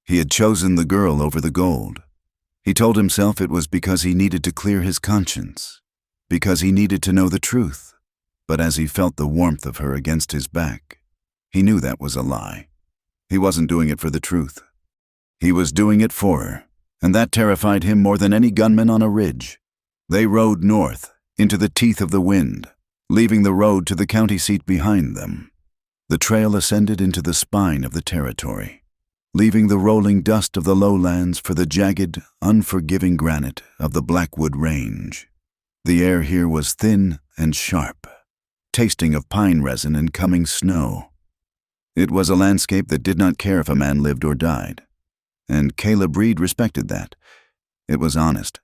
He had chosen the girl over the gold. He told himself it was because he needed to clear his conscience, because he needed to know the truth. But as he felt the warmth of her against his back, he knew that was a lie. He wasn't doing it for the truth. He was doing it for her, and that terrified him more than any gunman on a ridge. They rode north, into the teeth of the wind, leaving the road to the county seat behind them. The trail ascended into the spine of the territory, leaving the rolling dust of the lowlands for the jagged, unforgiving granite of the Blackwood Range. The air here was thin and sharp, tasting of pine resin and coming snow. It was a landscape that did not care if a man lived or died, and Caleb Reed respected that. It was honest.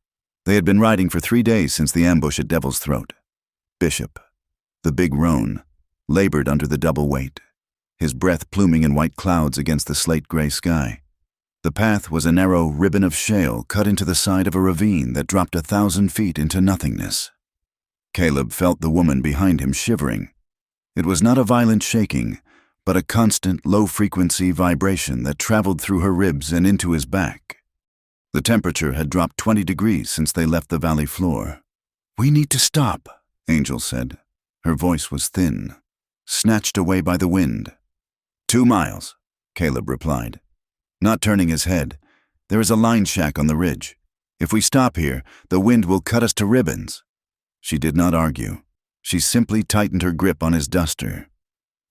They had been riding for 3 days since the ambush at Devil's Throat. Bishop, the big roan, labored under the double weight, his breath pluming in white clouds against the slate-gray sky. The path was a narrow ribbon of shale cut into the side of a ravine that dropped 1,000 feet into nothingness. Caleb felt the woman behind him shivering. It was not a violent shaking, but a constant, low-frequency vibration that traveled through her ribs and into his back. The temperature had dropped 20 degrees since they left the valley floor. "We need to stop," Angel said. Her voice was thin, snatched away by the wind. 2 miles, Caleb replied. Not turning his head, "There is a line shack on the ridge. If we stop here, the wind will cut us to ribbons." She did not argue. She simply tightened her grip on his duster.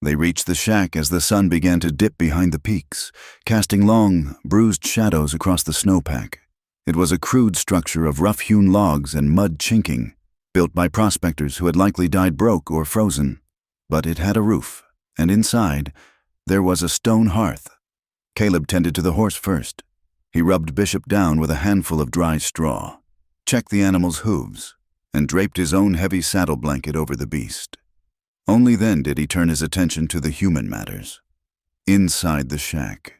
They reached the shack as the sun began to dip behind the peaks, casting long, bruised shadows across the snowpack. It was a crude structure of rough-hewn logs and mud chinking, built by prospectors who had likely died broke or frozen. But it had a roof, and inside, there was a stone hearth. Caleb tended to the horse first. He rubbed Bishop down with a handful of dry straw, checked the animal's hooves, and draped his own heavy saddle blanket over the beast. Only then did he turn his attention to the human matters. Inside the shack,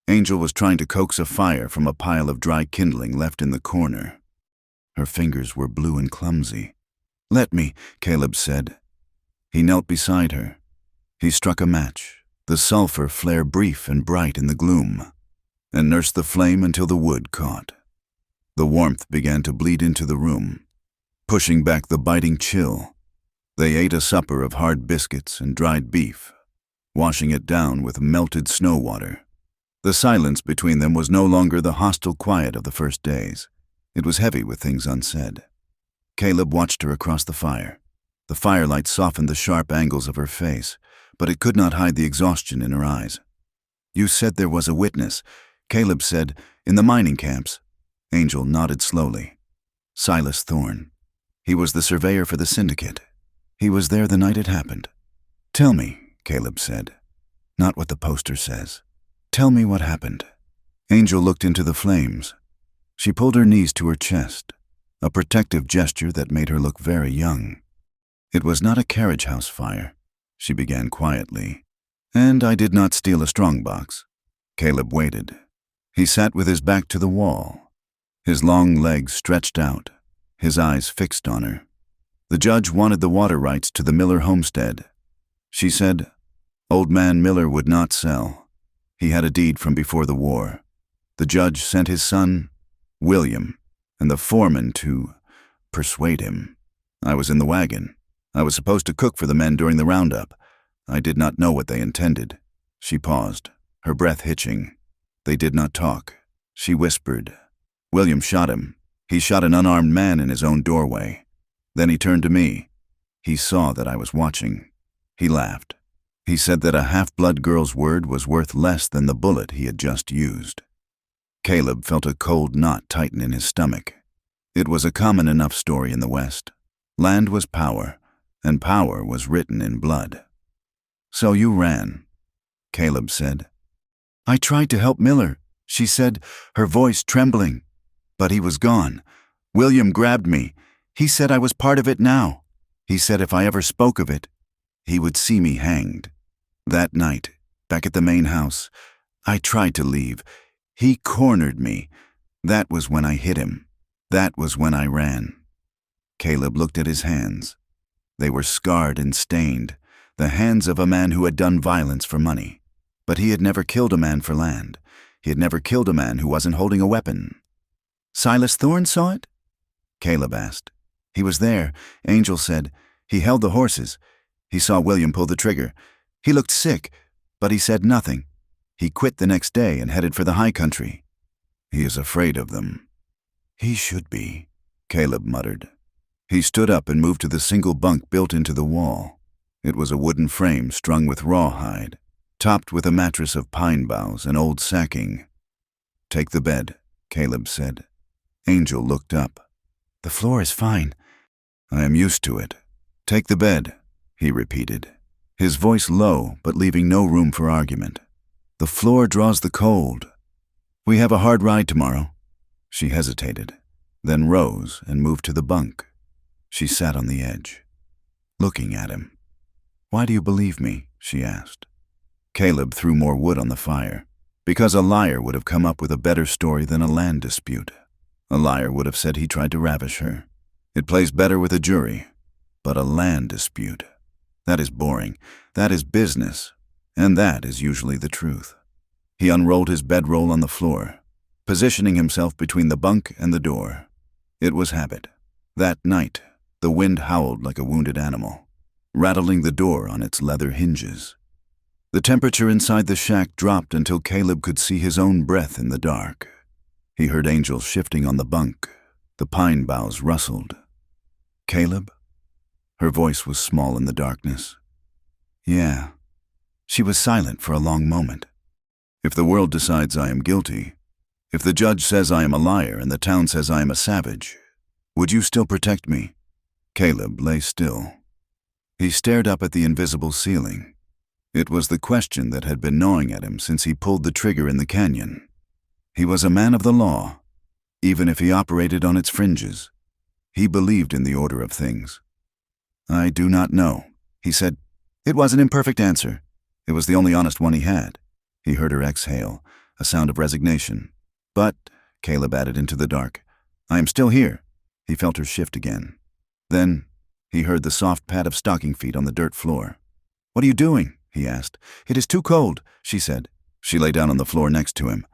Angel was trying to coax a fire from a pile of dry kindling left in the corner. Her fingers were blue and clumsy. "Let me," Caleb said. He knelt beside her. He struck a match, the sulfur flare brief and bright in the gloom, and nursed the flame until the wood caught. The warmth began to bleed into the room, pushing back the biting chill. They ate a supper of hard biscuits and dried beef, washing it down with melted snow water. The silence between them was no longer the hostile quiet of the first days. It was heavy with things unsaid. Caleb watched her across the fire. The firelight softened the sharp angles of her face, but it could not hide the exhaustion in her eyes. "You said there was a witness," Caleb said, "in the mining camps." Angel nodded slowly. "Silas Thorne. He was the surveyor for the syndicate. He was there the night it happened." "Tell me," Caleb said. "Not what the poster says. Tell me what happened." Angel looked into the flames. She pulled her knees to her chest, a protective gesture that made her look very young. "It was not a carriage house fire," she began quietly. "And I did not steal a strongbox." Caleb waited. He sat with his back to the wall, his long legs stretched out, his eyes fixed on her. The judge wanted the water rights to the Miller homestead. She said, "Old man Miller would not sell. He had a deed from before the war. The judge sent his son, William, and the foreman to persuade him. I was in the wagon. I was supposed to cook for the men during the roundup. I did not know what they intended. She paused, her breath hitching. They did not talk. She whispered. William shot him. He shot an unarmed man in his own doorway. Then he turned to me. He saw that I was watching. He laughed. He said that a half-blood girl's word was worth less than the bullet he had just used. Caleb felt a cold knot tighten in his stomach. It was a common enough story in the West. Land was power, and power was written in blood. So you ran, Caleb said. I tried to help Miller, she said, her voice trembling. But he was gone. William grabbed me. He said I was part of it now. He said if I ever spoke of it, he would see me hanged. That night, back at the main house, I tried to leave. He cornered me. That was when I hit him. That was when I ran. Caleb looked at his hands. They were scarred and stained, the hands of a man who had done violence for money. But he had never killed a man for land. He had never killed a man who wasn't holding a weapon. Silas Thorne saw it? Caleb asked. He was there, Angel said. He held the horses. He saw William pull the trigger. He looked sick, but he said nothing. He quit the next day and headed for the high country. He is afraid of them. He should be, Caleb muttered. He stood up and moved to the single bunk built into the wall. It was a wooden frame strung with rawhide, topped with a mattress of pine boughs and old sacking. Take the bed, Caleb said. Angel looked up. The floor is fine. I am used to it. Take the bed, he repeated, his voice low but leaving no room for argument. The floor draws the cold. We have a hard ride tomorrow. She hesitated, then rose and moved to the bunk. She sat on the edge, looking at him. Why do you believe me? She asked. Caleb threw more wood on the fire, because a liar would have come up with a better story than a land dispute. A liar would have said he tried to ravish her. It plays better with a jury. But a land dispute, that is boring, that is business, and that is usually the truth. He unrolled his bedroll on the floor, positioning himself between the bunk and the door. It was habit. That night, the wind howled like a wounded animal, rattling the door on its leather hinges. The temperature inside the shack dropped until Caleb could see his own breath in the dark. He heard Angel shifting on the bunk. The pine boughs rustled. Caleb? Her voice was small in the darkness. Yeah. She was silent for a long moment. If the world decides I am guilty, if the judge says I am a liar and the town says I am a savage, would you still protect me? Caleb lay still. He stared up at the invisible ceiling. It was the question that had been gnawing at him since he pulled the trigger in the canyon. He was a man of the law, even if he operated on its fringes. He believed in the order of things. I do not know, he said. It was an imperfect answer. It was the only honest one he had. He heard her exhale, a sound of resignation. But, Caleb added into the dark, I am still here. He felt her shift again. Then, he heard the soft pad of stocking feet on the dirt floor. What are you doing? He asked. It is too cold, she said. She lay down on the floor next to him.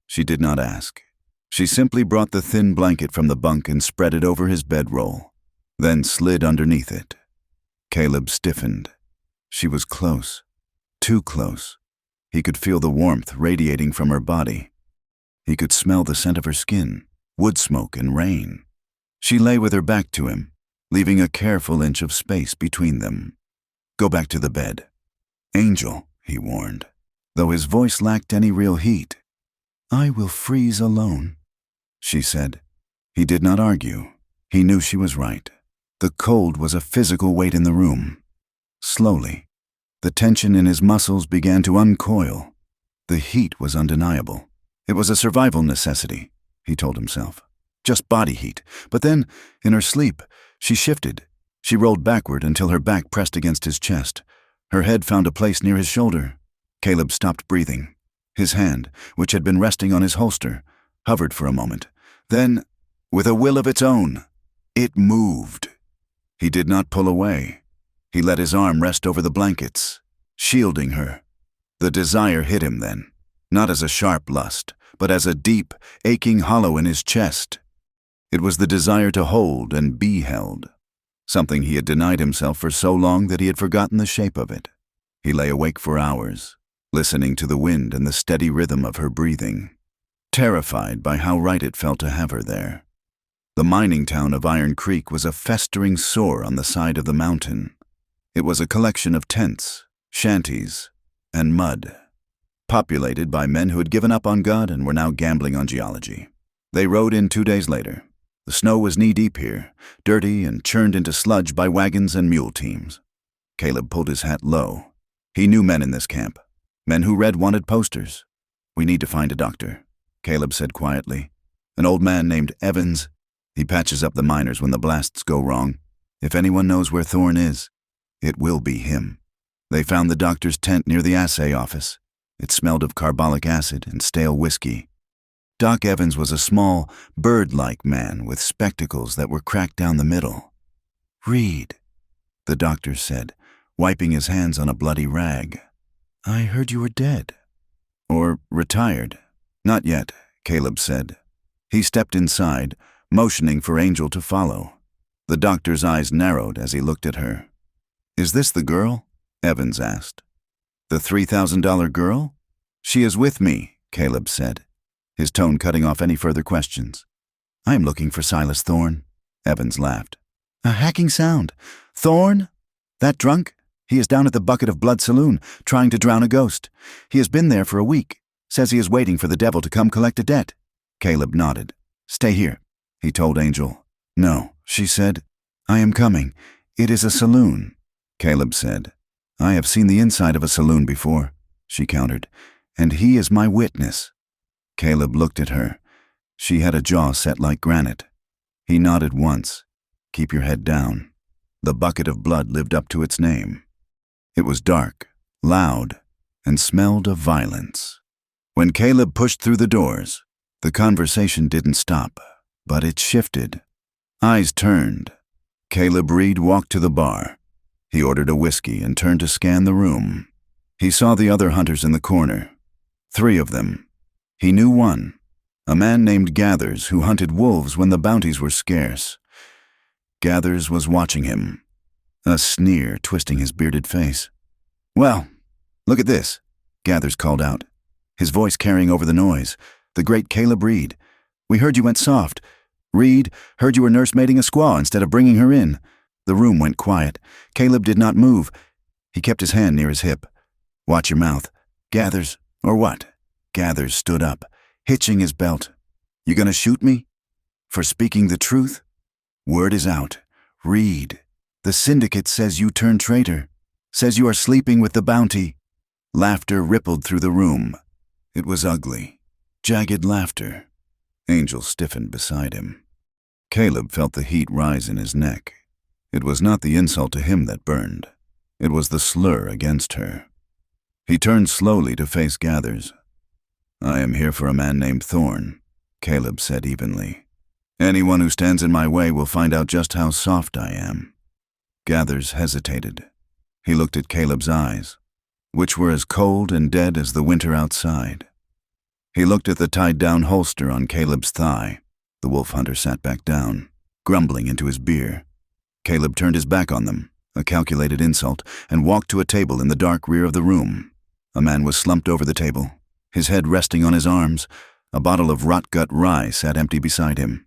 She did not ask. She simply brought the thin blanket from the bunk and spread it over his bedroll, then slid underneath it. Caleb stiffened. She was close, too close. He could feel the warmth radiating from her body. He could smell the scent of her skin, wood smoke and rain. She lay with her back to him, leaving a careful inch of space between them. Go back to the bed. Angel, he warned, though his voice lacked any real heat. I will freeze alone, she said. He did not argue. He knew she was right. The cold was a physical weight in the room. Slowly, the tension in his muscles began to uncoil. The heat was undeniable. It was a survival necessity, he told himself. Just body heat. But then, in her sleep, she shifted. She rolled backward until her back pressed against his chest. Her head found a place near his shoulder. Caleb stopped breathing. His hand, which had been resting on his holster, hovered for a moment. Then, with a will of its own, it moved. He did not pull away. He let his arm rest over the blankets, shielding her. The desire hit him then, not as a sharp lust, but as a deep, aching hollow in his chest. It was the desire to hold and be held, something he had denied himself for so long that he had forgotten the shape of it. He lay awake for hours, listening to the wind and the steady rhythm of her breathing, terrified by how right it felt to have her there. The mining town of Iron Creek was a festering sore on the side of the mountain. It was a collection of tents, shanties, and mud, populated by men who had given up on God and were now gambling on geology. They rode in 2 days later. The snow was knee-deep here, dirty and churned into sludge by wagons and mule teams. Caleb pulled his hat low. He knew men in this camp, men who read wanted posters. "We need to find a doctor," Caleb said quietly. "An old man named Evans. He patches up the miners when the blasts go wrong. If anyone knows where Thorne is, it will be him." They found the doctor's tent near the assay office. It smelled of carbolic acid and stale whiskey. Doc Evans was a small, bird-like man with spectacles that were cracked down the middle. "Reed," the doctor said, wiping his hands on a bloody rag. "I heard you were dead." "Or retired." "Not yet," Caleb said. He stepped inside, motioning for Angel to follow. The doctor's eyes narrowed as he looked at her. "Is this the girl?" Evans asked. "The $3,000 girl?" "She is with me," Caleb said, his tone cutting off any further questions. "I am looking for Silas Thorne," Evans laughed. "A hacking sound. Thorne? That drunk? He is down at the Bucket of Blood Saloon, trying to drown a ghost. He has been there for a week. Says he is waiting for the devil to come collect a debt." Caleb nodded. "Stay here," he told Angel. "No," she said. "I am coming. It is a saloon," Caleb said. "I have seen the inside of a saloon before," she countered, "and he is my witness." Caleb looked at her. She had a jaw set like granite. He nodded once. "Keep your head down." The bucket of blood lived up to its name. It was dark, loud, and smelled of violence. When Caleb pushed through the doors, the conversation didn't stop, but it shifted. Eyes turned. Caleb Reed walked to the bar. He ordered a whiskey and turned to scan the room. He saw the other hunters in the corner. 3 of them. He knew one, a man named Gathers who hunted wolves when the bounties were scarce. Gathers was watching him, a sneer twisting his bearded face. "Well, look at this," Gathers called out, his voice carrying over the noise. "The great Caleb Reed. We heard you went soft. Reed, heard you were nursemaiding a squaw instead of bringing her in." The room went quiet. Caleb did not move. He kept his hand near his hip. "Watch your mouth. Gathers, or what?" Gathers stood up, hitching his belt. "You gonna shoot me? For speaking the truth? Word is out. Reed, the syndicate says you turned traitor. Says you are sleeping with the bounty." Laughter rippled through the room. It was ugly. Jagged laughter. Angel stiffened beside him. Caleb felt the heat rise in his neck. It was not the insult to him that burned. It was the slur against her. He turned slowly to face Gathers. "I am here for a man named Thorne," Caleb said evenly. "Anyone who stands in my way will find out just how soft I am." Gathers hesitated. He looked at Caleb's eyes, which were as cold and dead as the winter outside. He looked at the tied-down holster on Caleb's thigh. The wolf hunter sat back down, grumbling into his beer. Caleb turned his back on them, a calculated insult, and walked to a table in the dark rear of the room. A man was slumped over the table, his head resting on his arms. A bottle of rot-gut rye sat empty beside him.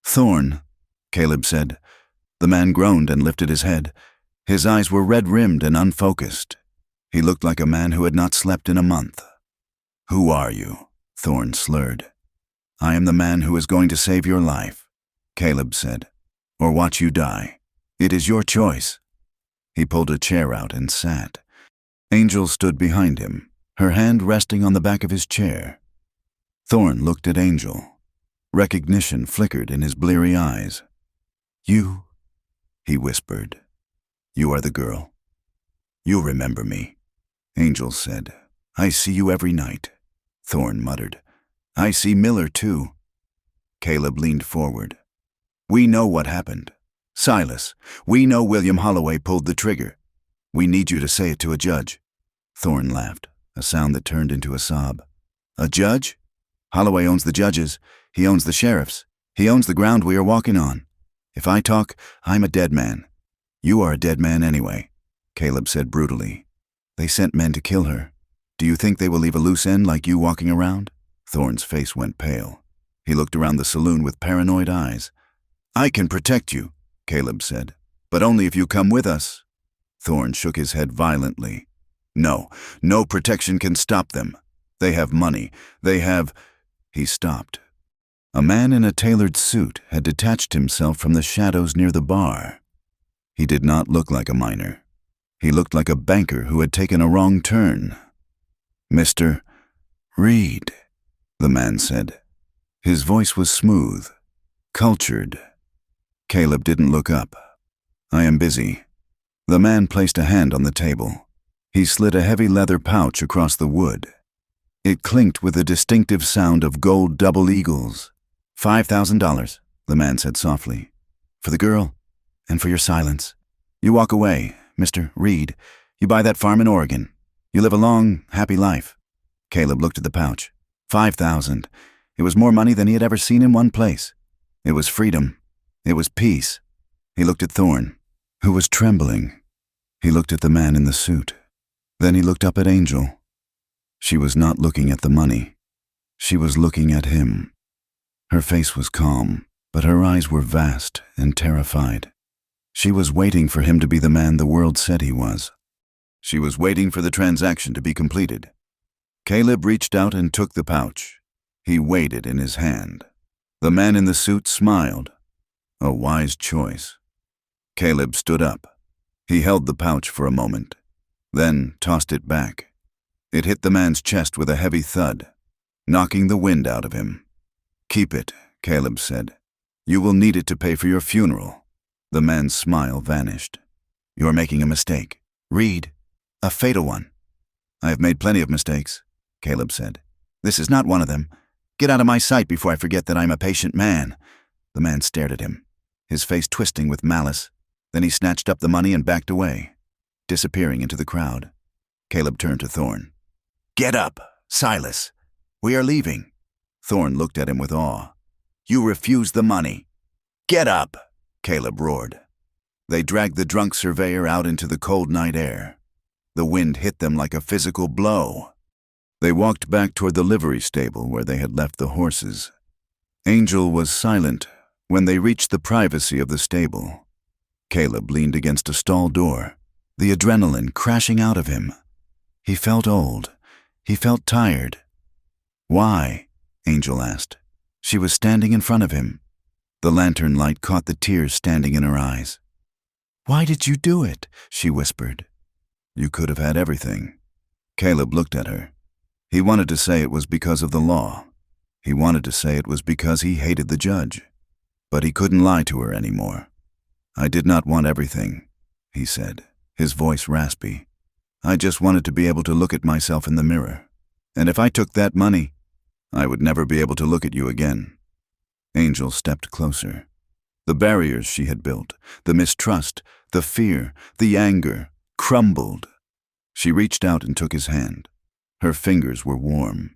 "Thorne," Caleb said. The man groaned and lifted his head. His eyes were red-rimmed and unfocused. He looked like a man who had not slept in a month. "Who are you?" Thorne slurred. "I am the man who is going to save your life," Caleb said, "or watch you die. It is your choice." He pulled a chair out and sat. Angel stood behind him, her hand resting on the back of his chair. Thorne looked at Angel. Recognition flickered in his bleary eyes. "You," he whispered. "You are the girl. You remember me," Angel said. "I see you every night." Thorne muttered. "I see Miller, too." Caleb leaned forward. "We know what happened. Silas, we know William Holloway pulled the trigger. We need you to say it to a judge." Thorne laughed, a sound that turned into a sob. "A judge? Holloway owns the judges. He owns the sheriffs. He owns the ground we are walking on. If I talk, I'm a dead man. You are a dead man anyway, Caleb said brutally. They sent men to kill her. Do you think they will leave a loose end like you walking around? Thorne's face went pale. He looked around the saloon with paranoid eyes. I can protect you, Caleb said, but only if you come with us. Thorne shook his head violently. No protection can stop them. They have money. They have... He stopped. A man in a tailored suit had detached himself from the shadows near the bar. He did not look like a miner. He looked like a banker who had taken a wrong turn. Mr. Reed, the man said. His voice was smooth, cultured. Caleb didn't look up. I am busy. The man placed a hand on the table. He slid a heavy leather pouch across the wood. It clinked with a distinctive sound of gold double eagles. $5,000, the man said softly. For the girl, and for your silence. You walk away, Mr. Reed. You buy that farm in Oregon. You live a long, happy life. Caleb looked at the pouch. $5,000. It was more money than he had ever seen in one place. It was freedom. It was peace. He looked at Thorne, who was trembling. He looked at the man in the suit. Then he looked up at Angel. She was not looking at the money. She was looking at him. Her face was calm, but her eyes were vast and terrified. She was waiting for him to be the man the world said he was. She was waiting for the transaction to be completed. Caleb reached out and took the pouch. He weighed it in his hand. The man in the suit smiled. A wise choice. Caleb stood up. He held the pouch for a moment, then tossed it back. It hit the man's chest with a heavy thud, knocking the wind out of him. Keep it, Caleb said. You will need it to pay for your funeral. The man's smile vanished. You're making a mistake. Reed, a fatal one. I have made plenty of mistakes, Caleb said. This is not one of them. Get out of my sight before I forget that I'm a patient man. The man stared at him, his face twisting with malice. Then he snatched up the money and backed away, disappearing into the crowd. Caleb turned to Thorne. Get up, Silas. We are leaving. Thorne looked at him with awe. You refuse the money. Get up, Caleb roared. They dragged the drunk surveyor out into the cold night air. The wind hit them like a physical blow. They walked back toward the livery stable where they had left the horses. Angel was silent when they reached the privacy of the stable. Caleb leaned against a stall door, the adrenaline crashing out of him. He felt old. He felt tired. Why? Angel asked. She was standing in front of him. The lantern light caught the tears standing in her eyes. Why did you do it? She whispered. You could have had everything. Caleb looked at her. He wanted to say it was because of the law. He wanted to say it was because he hated the judge. But he couldn't lie to her anymore. I did not want everything, he said, his voice raspy. I just wanted to be able to look at myself in the mirror. And if I took that money, I would never be able to look at you again. Angel stepped closer. The barriers she had built, the mistrust, the fear, the anger, crumbled. She reached out and took his hand. Her fingers were warm.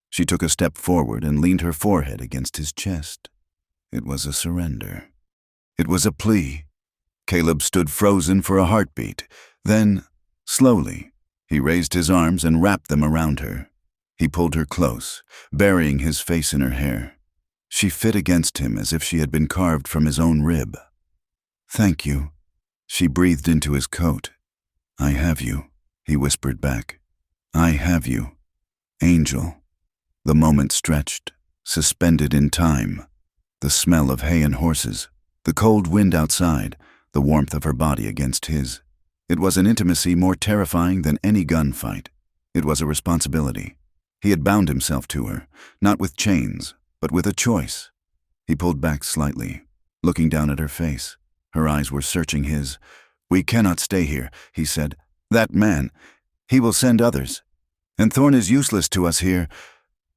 She took a step forward and leaned her forehead against his chest. It was a surrender. It was a plea. Caleb stood frozen for a heartbeat. Then, slowly, he raised his arms and wrapped them around her. He pulled her close, burying his face in her hair. She fit against him as if she had been carved from his own rib. Thank you. She breathed into his coat. I have you, he whispered back. I have you. Angel. The moment stretched, suspended in time. The smell of hay and horses, the cold wind outside, the warmth of her body against his. It was an intimacy more terrifying than any gunfight. It was a responsibility. He had bound himself to her, not with chains, but with a choice. He pulled back slightly, looking down at her face. Her eyes were searching his. We cannot stay here, he said. That man, he will send others. And Thorne is useless to us here.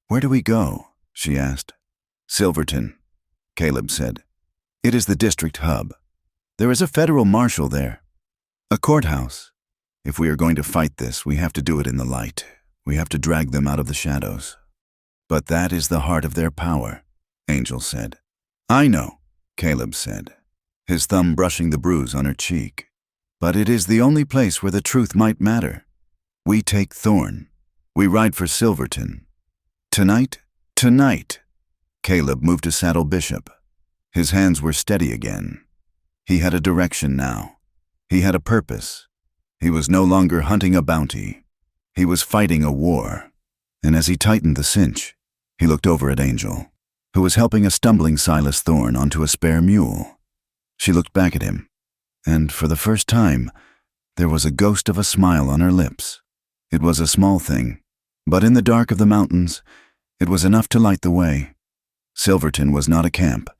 Where do we go? She asked. Silverton, Caleb said. It is the district hub. There is a federal marshal there. A courthouse. If we are going to fight this, we have to do it in the light. We have to drag them out of the shadows. But that is the heart of their power, Angel said. I know, Caleb said, his thumb brushing the bruise on her cheek. But it is the only place where the truth might matter. We take Thorn. We ride for Silverton. Tonight? Tonight! Caleb moved to saddle Bishop. His hands were steady again. He had a direction now. He had a purpose. He was no longer hunting a bounty. He was fighting a war. And as he tightened the cinch, he looked over at Angel, who was helping a stumbling Silas Thorn onto a spare mule. She looked back at him, and for the first time, there was a ghost of a smile on her lips. It was a small thing, but in the dark of the mountains, it was enough to light the way. Silverton was not a camp.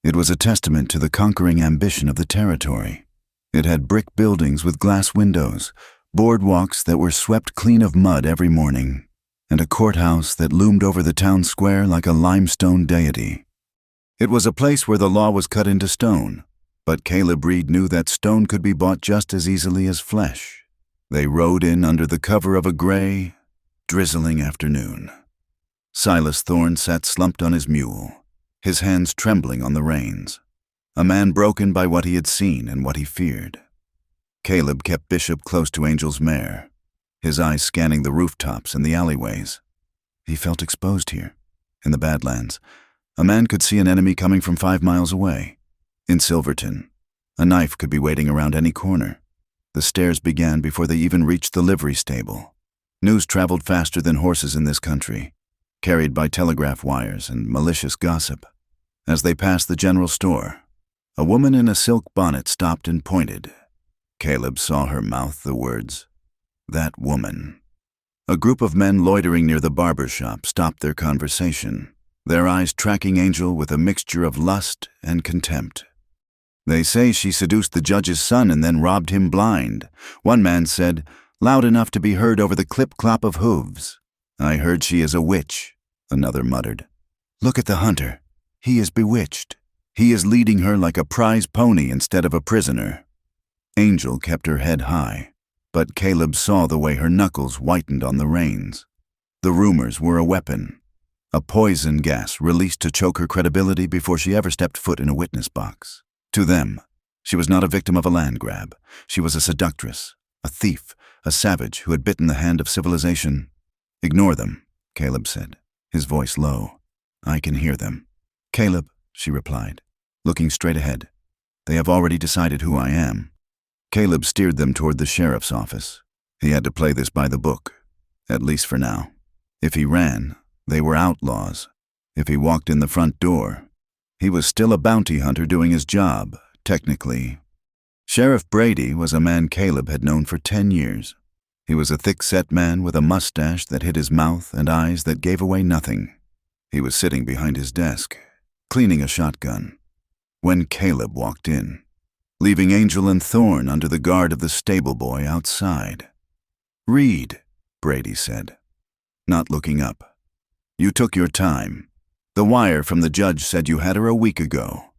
It was a testament to the conquering ambition of the territory. It had brick buildings with glass windows, boardwalks that were swept clean of mud every morning, and a courthouse that loomed over the town square like a limestone deity. It was a place where the law was cut into stone, but Caleb Reed knew that stone could be bought just as easily as flesh. They rode in under the cover of a gray, drizzling afternoon. Silas Thorn sat slumped on his mule, his hands trembling on the reins, a man broken by what he had seen and what he feared. Caleb kept Bishop close to Angel's mare, his eyes scanning the rooftops and the alleyways. He felt exposed here, in the Badlands. A man could see an enemy coming from 5 miles away. In Silverton, a knife could be waiting around any corner. The stairs began before they even reached the livery stable. News traveled faster than horses in this country, carried by telegraph wires and malicious gossip. As they passed the general store, a woman in a silk bonnet stopped and pointed. Caleb saw her mouth the words, "That woman." A group of men loitering near the barber shop stopped their conversation, their eyes tracking Angel with a mixture of lust and contempt. "They say she seduced the judge's son and then robbed him blind," one man said, loud enough to be heard over the clip-clop of hooves. "I heard she is a witch," another muttered. "Look at the hunter. He is bewitched. He is leading her like a prize pony instead of a prisoner." Angel kept her head high, but Caleb saw the way her knuckles whitened on the reins. The rumors were a weapon, a poison gas released to choke her credibility before she ever stepped foot in a witness box. To them, she was not a victim of a land grab. She was a seductress, a thief, a savage who had bitten the hand of civilization. "Ignore them," Caleb said, his voice low. "I can hear them." "Caleb," she replied, looking straight ahead. "They have already decided who I am." Caleb steered them toward the sheriff's office. He had to play this by the book, at least for now. If he ran, they were outlaws. If he walked in the front door, he was still a bounty hunter doing his job, technically. Sheriff Brady was a man Caleb had known for 10 years. He was a thick-set man with a mustache that hid his mouth and eyes that gave away nothing. He was sitting behind his desk, cleaning a shotgun, when Caleb walked in, leaving Angel and Thorn under the guard of the stable boy outside. "Reed," Brady said, not looking up. "You took your time. The wire from the judge said you had her a week ago."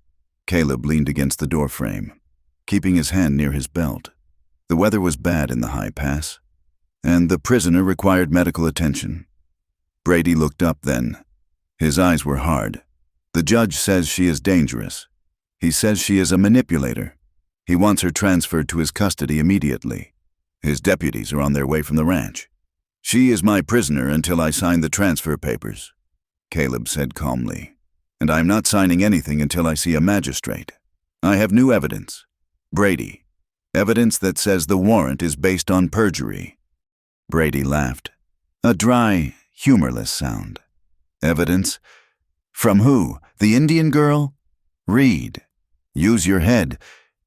Caleb leaned against the doorframe, keeping his hand near his belt. The weather was bad in the high pass, and the prisoner required medical attention. Brady looked up then. His eyes were hard. "The judge says she is dangerous. He says she is a manipulator. He wants her transferred to his custody immediately. His deputies are on their way from the ranch. She is my prisoner until I sign the transfer papers," Caleb said calmly. "And I'm not signing anything until I see a magistrate. I have new evidence. Brady, evidence that says the warrant is based on perjury." Brady laughed, a dry, humorless sound. "Evidence? From who? The Indian girl? Reed, use your head.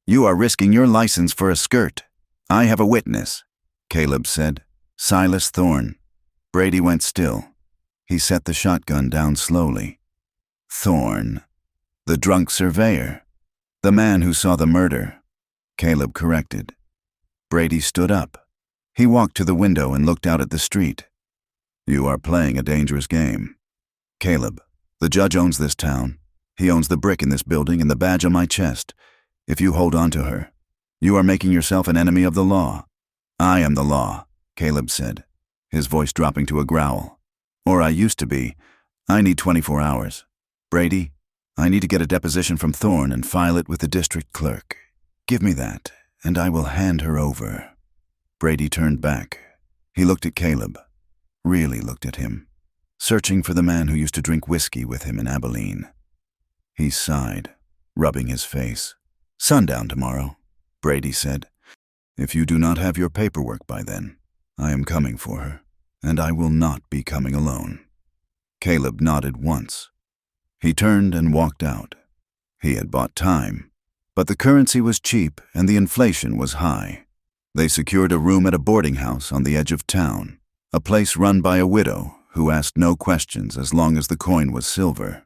You are risking your license for a skirt." "I have a witness," Caleb said. "Silas Thorn." Brady went still. He set the shotgun down slowly. "Thorn, the drunk surveyor, the man who saw the murder," Caleb corrected. Brady stood up. He walked to the window and looked out at the street. "You are playing a dangerous game. Caleb, the judge owns this town. He owns the brick in this building and the badge on my chest. If you hold on to her, you are making yourself an enemy of the law." "I am the law," Caleb said, his voice dropping to a growl. "Or I used to be. I need 24 hours. Brady, I need to get a deposition from Thorne and file it with the district clerk. Give me that, and I will hand her over." Brady turned back. He looked at Caleb, really looked at him, searching for the man who used to drink whiskey with him in Abilene. He sighed, rubbing his face. "Sundown tomorrow," Brady said. "If you do not have your paperwork by then, I am coming for her, and I will not be coming alone." Caleb nodded once. He turned and walked out. He had bought time, but the currency was cheap and the inflation was high. They secured a room at a boarding house on the edge of town, a place run by a widow who asked no questions as long as the coin was silver.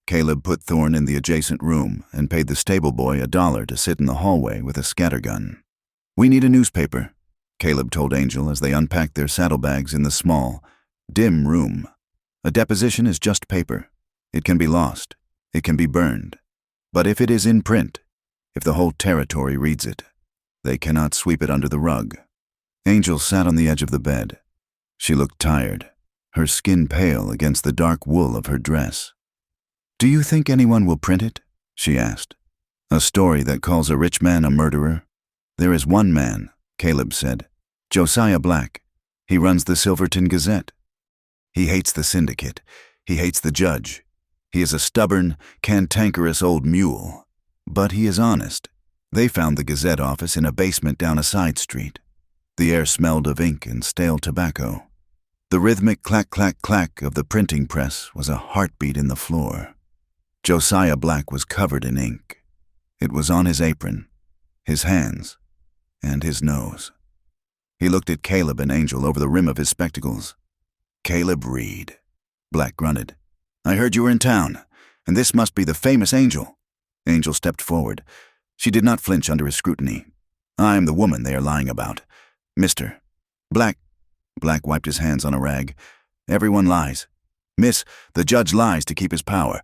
Caleb put Thorne in the adjacent room and paid the stable boy $1 to sit in the hallway with a scattergun. "We need a newspaper," Caleb told Angel as they unpacked their saddlebags in the small, dim room. "A deposition is just paper. It can be lost. It can be burned. But if it is in print, if the whole territory reads it, they cannot sweep it under the rug." Angel sat on the edge of the bed. She looked tired, her skin pale against the dark wool of her dress. "Do you think anyone will print it?" she asked. "A story that calls a rich man a murderer?" "There is one man," Caleb said. "Josiah Black. He runs the Silverton Gazette. He hates the syndicate. He hates the judge. He is a stubborn, cantankerous old mule. But he is honest. They found the Gazette office in a basement down a side street. The air smelled of ink and stale tobacco. The rhythmic clack-clack-clack of the printing press was a heartbeat in the floor. Josiah Black was covered in ink. It was on his apron, his hands, and his nose. He looked at Caleb and Angel over the rim of his spectacles. "Caleb Reed," Black grunted. "I heard you were in town, and this must be the famous Angel." Angel stepped forward. She did not flinch under his scrutiny. "I am the woman they are lying about. Mr. Black." Black wiped his hands on a rag. "Everyone lies. Miss, the judge lies to keep his power.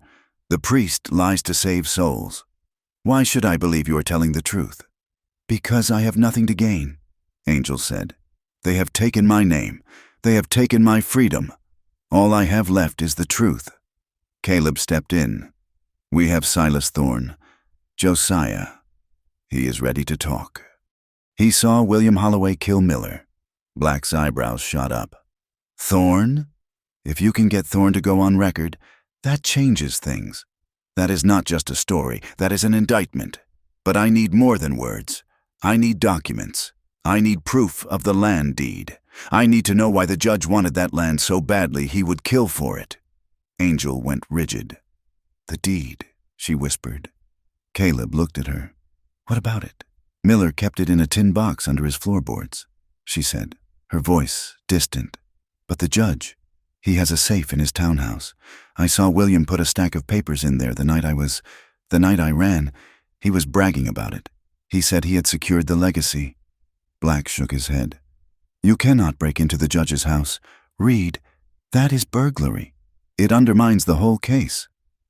The priest lies to save souls. Why should I believe you are telling the truth?" "Because I have nothing to gain," Angel said. "They have taken my name. They have taken my freedom. All I have left is the truth." Caleb stepped in. "We have Silas Thorne. Josiah. He is ready to talk." He saw William Holloway kill Miller. Black's eyebrows shot up. "Thorne? If you can get Thorne to go on record, that changes things. That is not just a story, that is an indictment. But I need more than words. I need documents. I need proof of the land deed. I need to know why the judge wanted that land so badly he would kill for it." Angel went rigid. "The deed," she whispered. Caleb looked at her. "What about it?" "Miller kept it in a tin box under his floorboards," she said, her voice distant. "But the judge, he has a safe in his townhouse. I saw William put a stack of papers in there the night I ran. He was bragging about it. He said he had secured the legacy." Black shook his head. "You cannot break into the judge's house. Reed, that is burglary. It undermines the whole case."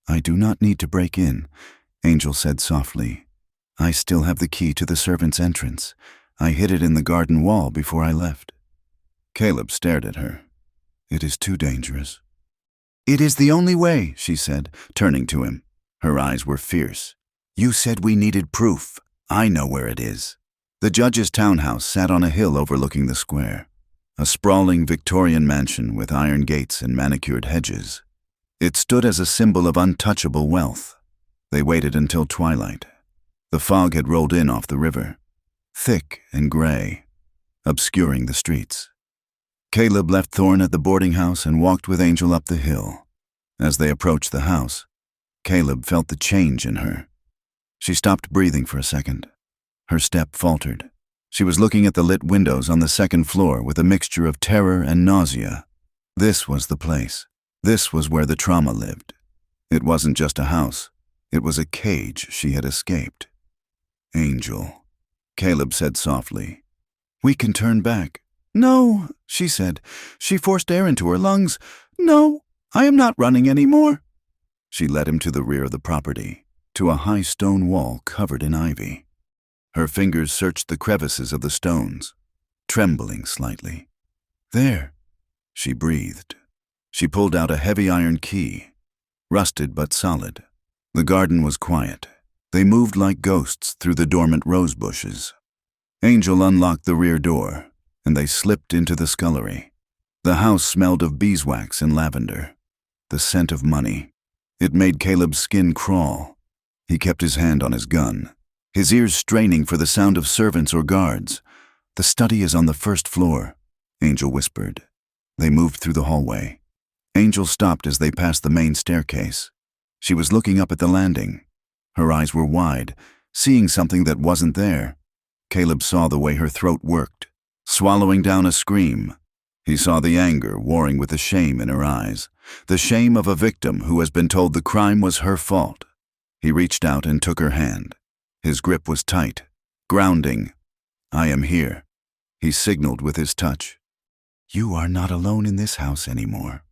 "I do not need to break in," Angel said softly. "I still have the key to the servants' entrance. I hid it in the garden wall before I left." Caleb stared at her. "It is too dangerous." "It is the only way," she said, turning to him. Her eyes were fierce. "You said we needed proof. I know where it is." The judge's townhouse sat on a hill overlooking the square, a sprawling Victorian mansion with iron gates and manicured hedges. It stood as a symbol of untouchable wealth. They waited until twilight. The fog had rolled in off the river, thick and gray, obscuring the streets. Caleb left Thorne at the boarding house and walked with Angel up the hill. As they approached the house, Caleb felt the change in her. She stopped breathing for a second. Her step faltered. She was looking at the lit windows on the second floor with a mixture of terror and nausea. This was the place. This was where the trauma lived. It wasn't just a house. It was a cage she had escaped. "Angel," Caleb said softly. "We can turn back." "No," she said. She forced air into her lungs. "No, I am not running anymore." She led him to the rear of the property, to a high stone wall covered in ivy. Her fingers searched the crevices of the stones, trembling slightly. "There," she breathed. She pulled out a heavy iron key, rusted but solid. The garden was quiet. They moved like ghosts through the dormant rose bushes. Angel unlocked the rear door, and they slipped into the scullery. The house smelled of beeswax and lavender, the scent of money. It made Caleb's skin crawl. He kept his hand on his gun, his ears straining for the sound of servants or guards. "The study is on the first floor," Angel whispered. They moved through the hallway. Angel stopped as they passed the main staircase. She was looking up at the landing. Her eyes were wide, seeing something that wasn't there. Caleb saw the way her throat worked, swallowing down a scream. He saw the anger warring with the shame in her eyes, the shame of a victim who has been told the crime was her fault. He reached out and took her hand. His grip was tight, grounding. "I am here," he signaled with his touch. "You are not alone in this house anymore."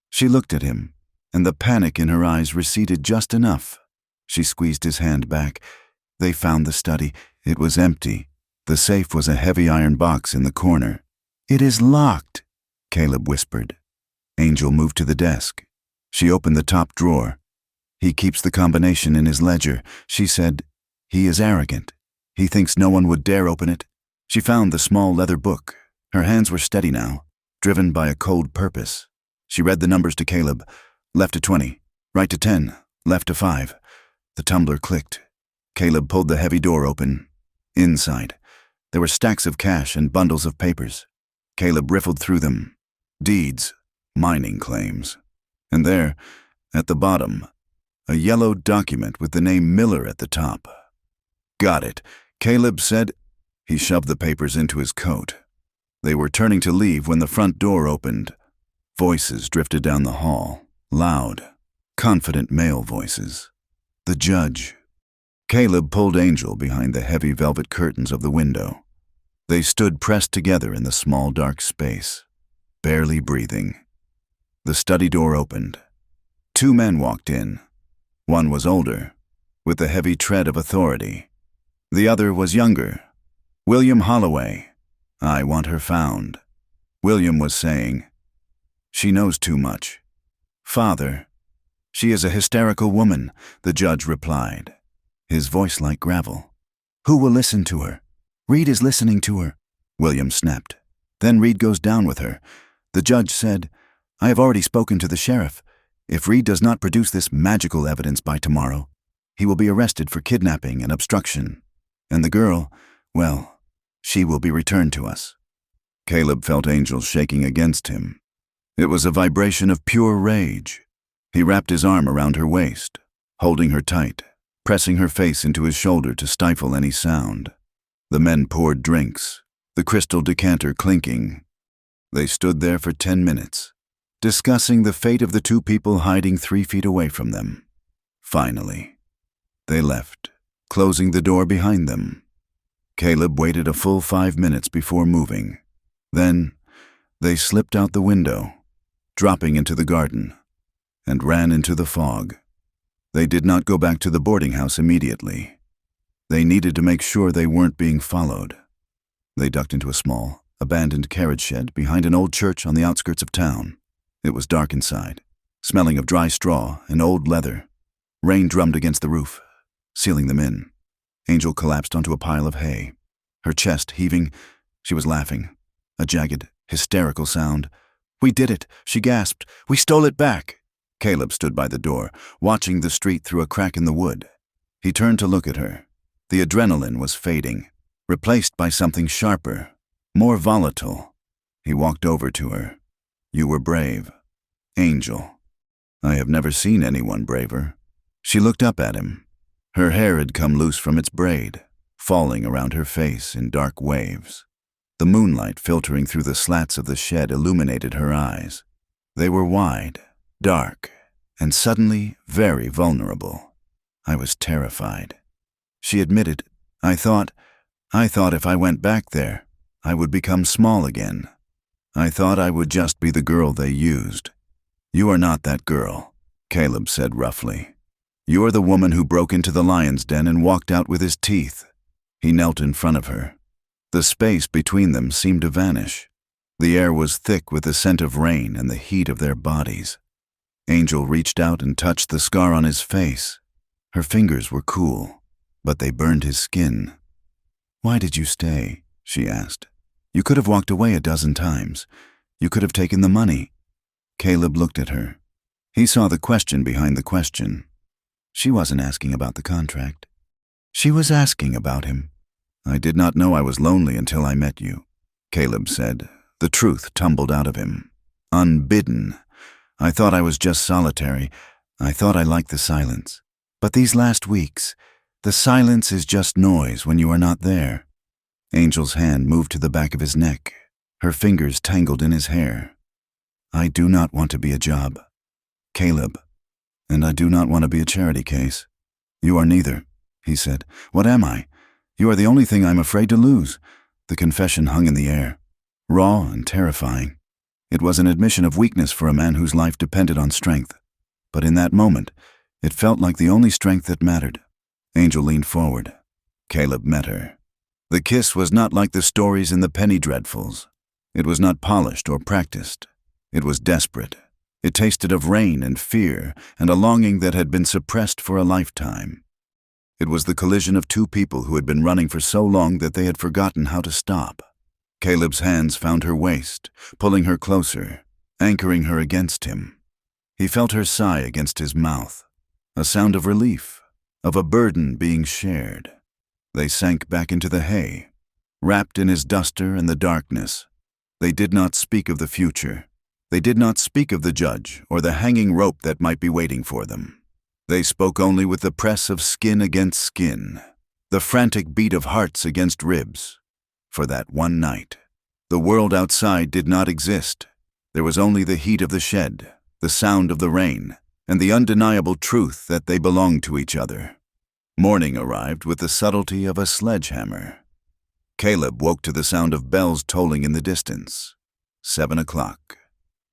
She looked at him, and the panic in her eyes receded just enough. She squeezed his hand back. They found the study. It was empty. The safe was a heavy iron box in the corner. "It is locked," Caleb whispered. Angel moved to the desk. She opened the top drawer. "He keeps the combination in his ledger," she said. "He is arrogant. He thinks no one would dare open it." She found the small leather book. Her hands were steady now, driven by a cold purpose. She read the numbers to Caleb. Left to 20, right to 10, left to 5. The tumbler clicked. Caleb pulled the heavy door open. Inside, there were stacks of cash and bundles of papers. Caleb riffled through them. Deeds, mining claims. And there, at the bottom, a yellow document with the name Miller at the top. "Got it," Caleb said. He shoved the papers into his coat. They were turning to leave when the front door opened. Voices drifted down the hall, loud, confident male voices. The judge. Caleb pulled Angel behind the heavy velvet curtains of the window. They stood pressed together in the small dark space, barely breathing. The study door opened. 2 men walked in. One was older, with the heavy tread of authority. The other was younger. "William Holloway. I want her found." William was saying, "She knows too much." "Father." "She is a hysterical woman," the judge replied, his voice like gravel. "Who will listen to her?" "Reed is listening to her," William snapped. "Then Reed goes down with her." The judge said, "I have already spoken to the sheriff. If Reed does not produce this magical evidence by tomorrow, he will be arrested for kidnapping and obstruction. And the girl, well, she will be returned to us." Caleb felt Angel shaking against him. It was a vibration of pure rage. He wrapped his arm around her waist, holding her tight, pressing her face into his shoulder to stifle any sound. The men poured drinks, the crystal decanter clinking. They stood there for 10 minutes, discussing the fate of the 2 people hiding 3 feet away from them. Finally, they left, closing the door behind them. Caleb waited a full 5 minutes before moving. Then, they slipped out the window, dropping into the garden, and ran into the fog. They did not go back to the boarding house immediately. They needed to make sure they weren't being followed. They ducked into a small, abandoned carriage shed behind an old church on the outskirts of town. It was dark inside, smelling of dry straw and old leather. Rain drummed against the roof, sealing them in. Angel collapsed onto a pile of hay, her chest heaving. She was laughing, a jagged, hysterical sound. "We did it," she gasped. "We stole it back." Caleb stood by the door, watching the street through a crack in the wood. He turned to look at her. The adrenaline was fading, replaced by something sharper, more volatile. He walked over to her. "You were brave, Angel. I have never seen anyone braver." She looked up at him. Her hair had come loose from its braid, falling around her face in dark waves. The moonlight filtering through the slats of the shed illuminated her eyes. They were wide, dark, and suddenly very vulnerable. "I was terrified." She admitted, I thought if I went back there, I would become small again. I thought I would just be the girl they used." "You are not that girl," Caleb said roughly. "You are the woman who broke into the lion's den and walked out with his teeth." He knelt in front of her. The space between them seemed to vanish. The air was thick with the scent of rain and the heat of their bodies. Angel reached out and touched the scar on his face. Her fingers were cool, but they burned his skin. "Why did you stay?" she asked. "You could have walked away a dozen times. You could have taken the money." Caleb looked at her. He saw the question behind the question. She wasn't asking about the contract. She was asking about him. "I did not know I was lonely until I met you," Caleb said. The truth tumbled out of him. Unbidden. "I thought I was just solitary. I thought I liked the silence. But these last weeks, the silence is just noise when you are not there." Angel's hand moved to the back of his neck. Her fingers tangled in his hair. "I do not want to be a job, Caleb, and I do not want to be a charity case." "You are neither," he said. "What am I? You are the only thing I'm afraid to lose." The confession hung in the air, raw and terrifying. It was an admission of weakness for a man whose life depended on strength. But in that moment, it felt like the only strength that mattered. Angel leaned forward. Caleb met her. The kiss was not like the stories in the Penny Dreadfuls. It was not polished or practiced. It was desperate. It tasted of rain and fear and a longing that had been suppressed for a lifetime. It was the collision of two people who had been running for so long that they had forgotten how to stop. Caleb's hands found her waist, pulling her closer, anchoring her against him. He felt her sigh against his mouth, a sound of relief, of a burden being shared. They sank back into the hay, wrapped in his duster and the darkness. They did not speak of the future. They did not speak of the judge or the hanging rope that might be waiting for them. They spoke only with the press of skin against skin, the frantic beat of hearts against ribs. For that one night, the world outside did not exist. There was only the heat of the shed, the sound of the rain, and the undeniable truth that they belonged to each other. Morning arrived with the subtlety of a sledgehammer. Caleb woke to the sound of bells tolling in the distance. 7 o'clock.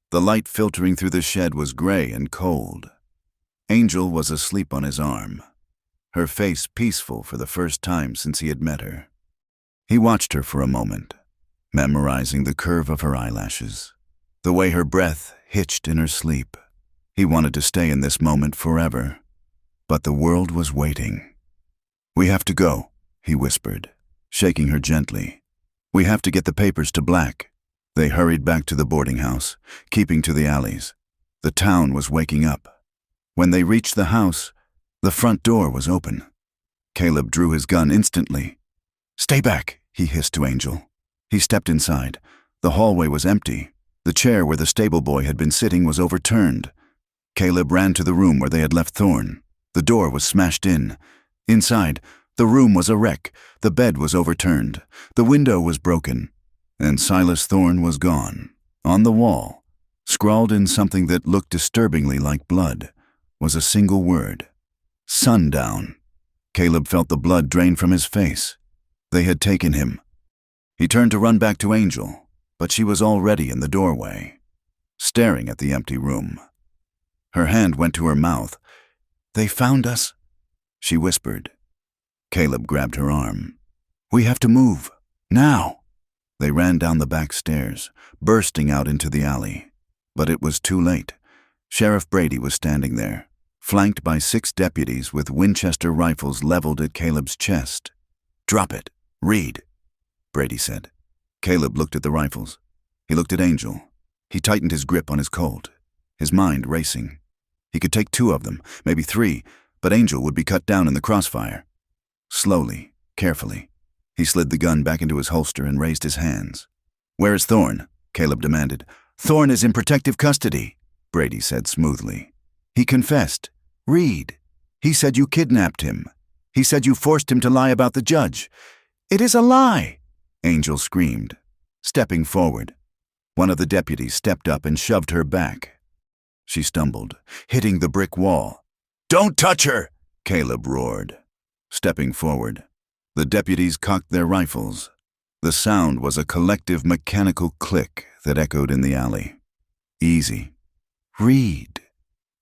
The light filtering through the shed was gray and cold. Angel was asleep on his arm, her face peaceful for the first time since he had met her. He watched her for a moment, memorizing the curve of her eyelashes, the way her breath hitched in her sleep. He wanted to stay in this moment forever, but the world was waiting. "We have to go," he whispered, shaking her gently. "We have to get the papers to Black." They hurried back to the boarding house, keeping to the alleys. The town was waking up. When they reached the house, the front door was open. Caleb drew his gun instantly. "Stay back," he hissed to Angel. He stepped inside. The hallway was empty. The chair where the stable boy had been sitting was overturned. Caleb ran to the room where they had left Thorne. The door was smashed in. Inside, the room was a wreck. The bed was overturned. The window was broken. And Silas Thorne was gone. On the wall, scrawled in something that looked disturbingly like blood, was a single word: sundown. Caleb felt the blood drain from his face. They had taken him. He turned to run back to Angel, but she was already in the doorway, staring at the empty room. Her hand went to her mouth. "They found us," she whispered. Caleb grabbed her arm. "We have to move. Now." They ran down the back stairs, bursting out into the alley. But it was too late. Sheriff Brady was standing there, flanked by 6 deputies with Winchester rifles leveled at Caleb's chest. "Drop it. Read," Brady said. Caleb looked at the rifles. He looked at Angel. He tightened his grip on his Colt, his mind racing. He could take 2 of them, maybe 3, but Angel would be cut down in the crossfire. Slowly, carefully, he slid the gun back into his holster and raised his hands. "Where is Thorne?" Caleb demanded. "Thorne is in protective custody," Brady said smoothly. "He confessed. Read. He said you kidnapped him. He said you forced him to lie about the judge." "It is a lie!" Angel screamed, stepping forward. One of the deputies stepped up and shoved her back. She stumbled, hitting the brick wall. "Don't touch her!" Caleb roared. Stepping forward, the deputies cocked their rifles. The sound was a collective mechanical click that echoed in the alley. "Easy. Read,"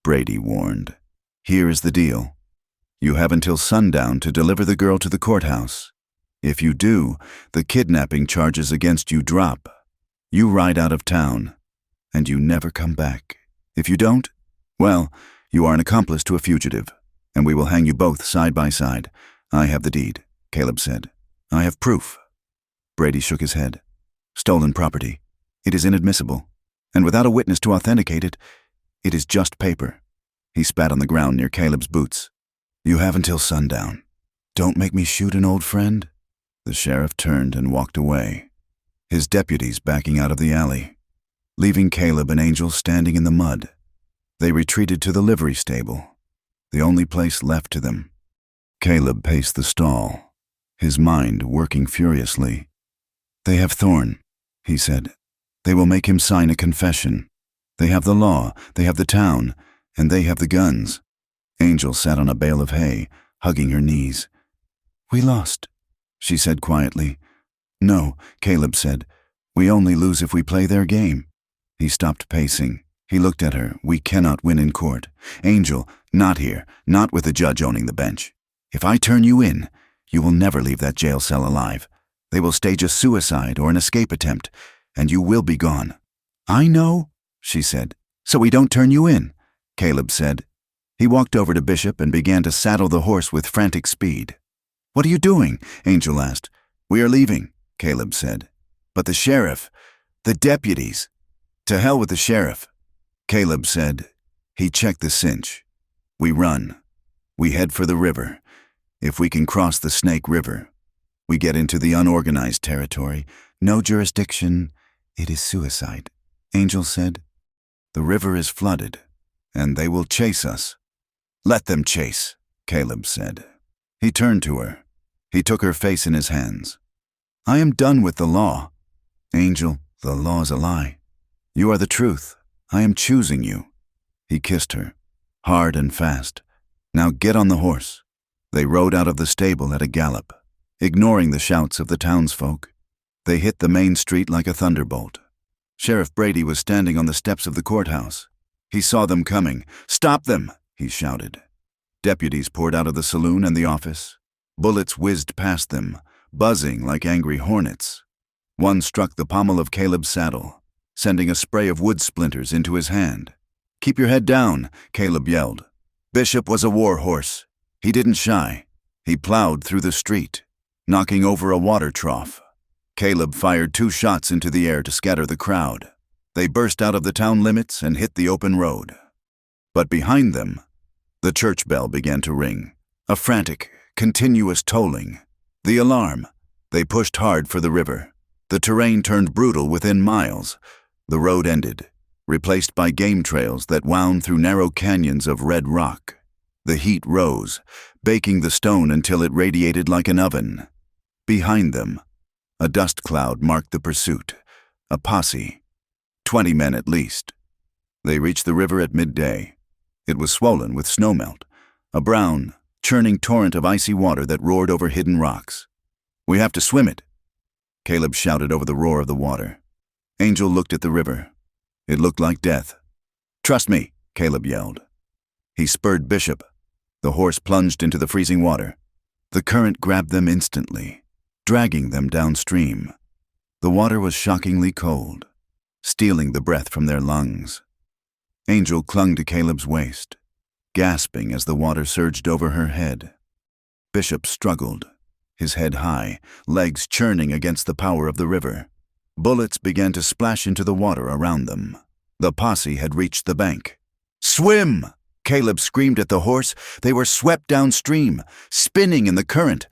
Brady warned. "Here is the deal. You have until sundown to deliver the girl to the courthouse. If you do, the kidnapping charges against you drop. You ride out of town, and you never come back. If you don't, well, you are an accomplice to a fugitive, and we will hang you both side by side. I have the deed, Caleb said. I have proof. Brady shook his head. Stolen property. It is inadmissible. And without a witness to authenticate it, it is just paper. He spat on the ground near Caleb's boots. You have until sundown. Don't make me shoot an old friend. The sheriff turned and walked away, his deputies backing out of the alley, leaving Caleb and Angel standing in the mud. They retreated to the livery stable, the only place left to them. Caleb paced the stall, his mind working furiously. They have Thorne, he said. They will make him sign a confession. They have the law, they have the town, and they have the guns. Angel sat on a bale of hay, hugging her knees. We lost, she said quietly. No, Caleb said. We only lose if we play their game. He stopped pacing. He looked at her. We cannot win in court. Angel, not here, not with the judge owning the bench. If I turn you in, you will never leave that jail cell alive. They will stage a suicide or an escape attempt, and you will be gone. I know, she said. So we don't turn you in, Caleb said. He walked over to Bishop and began to saddle the horse with frantic speed. What are you doing? Angel asked. We are leaving, Caleb said. But the sheriff, the deputies. To hell with the sheriff, Caleb said. He checked the cinch. We run. We head for the river. If we can cross the Snake River, we get into the unorganized territory. No jurisdiction. It is suicide, Angel said. The river is flooded, and they will chase us. Let them chase, Caleb said. He turned to her. He took her face in his hands. I am done with the law. Angel, the law is a lie. You are the truth. I am choosing you. He kissed her, hard and fast. Now get on the horse. They rode out of the stable at a gallop, ignoring the shouts of the townsfolk. They hit the main street like a thunderbolt. Sheriff Brady was standing on the steps of the courthouse. He saw them coming. Stop them, he shouted. Deputies poured out of the saloon and the office. Bullets whizzed past them, buzzing like angry hornets. One struck the pommel of Caleb's saddle, sending a spray of wood splinters into his hand. Keep your head down, Caleb yelled. Bishop was a war horse. He didn't shy. He plowed through the street, knocking over a water trough. Caleb fired 2 shots into the air to scatter the crowd. They burst out of the town limits and hit the open road. But behind them, the church bell began to ring, a frantic, continuous tolling. The alarm. They pushed hard for the river. The terrain turned brutal within miles. The road ended, replaced by game trails that wound through narrow canyons of red rock. The heat rose, baking the stone until it radiated like an oven. Behind them, a dust cloud marked the pursuit, a posse, 20 men at least. They reached the river at midday. It was swollen with snowmelt, a brown, churning torrent of icy water that roared over hidden rocks. We have to swim it, Caleb shouted over the roar of the water. Angel looked at the river. It looked like death. Trust me, Caleb yelled. He spurred Bishop. The horse plunged into the freezing water. The current grabbed them instantly, dragging them downstream. The water was shockingly cold, stealing the breath from their lungs. Angel clung to Caleb's waist, gasping as the water surged over her head. Bishop struggled, his head high, legs churning against the power of the river. Bullets began to splash into the water around them. The posse had reached the bank. Swim! Caleb screamed at the horse. They were swept downstream, spinning in the current.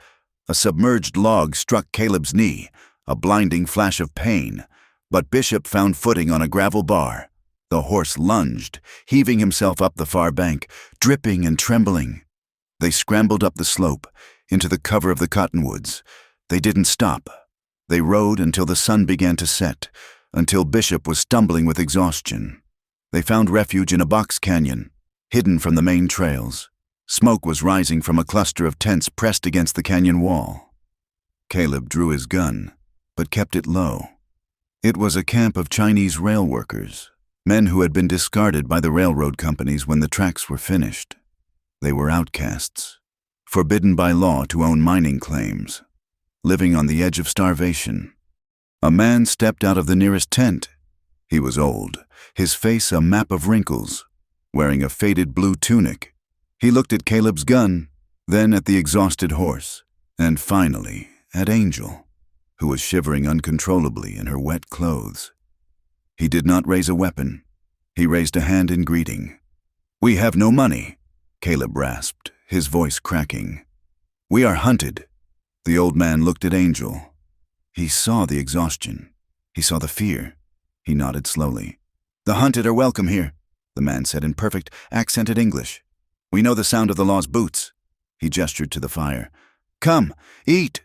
A submerged log struck Caleb's knee, a blinding flash of pain. But Bishop found footing on a gravel bar. The horse lunged, heaving himself up the far bank, dripping and trembling. They scrambled up the slope, into the cover of the cottonwoods. They didn't stop. They rode until the sun began to set, until Bishop was stumbling with exhaustion. They found refuge in a box canyon, hidden from the main trails. Smoke was rising from a cluster of tents pressed against the canyon wall. Caleb drew his gun, but kept it low. It was a camp of Chinese rail workers, men who had been discarded by the railroad companies when the tracks were finished. They were outcasts, forbidden by law to own mining claims, living on the edge of starvation. A man stepped out of the nearest tent. He was old, his face a map of wrinkles, wearing a faded blue tunic. He looked at Caleb's gun, then at the exhausted horse, and finally at Angel, who was shivering uncontrollably in her wet clothes. He did not raise a weapon. He raised a hand in greeting. "We have no money," Caleb rasped, his voice cracking. "We are hunted." The old man looked at Angel. He saw the exhaustion. He saw the fear. He nodded slowly. "The hunted are welcome here," the man said in perfect, accented English. "We know the sound of the law's boots." He gestured to the fire. "Come, eat."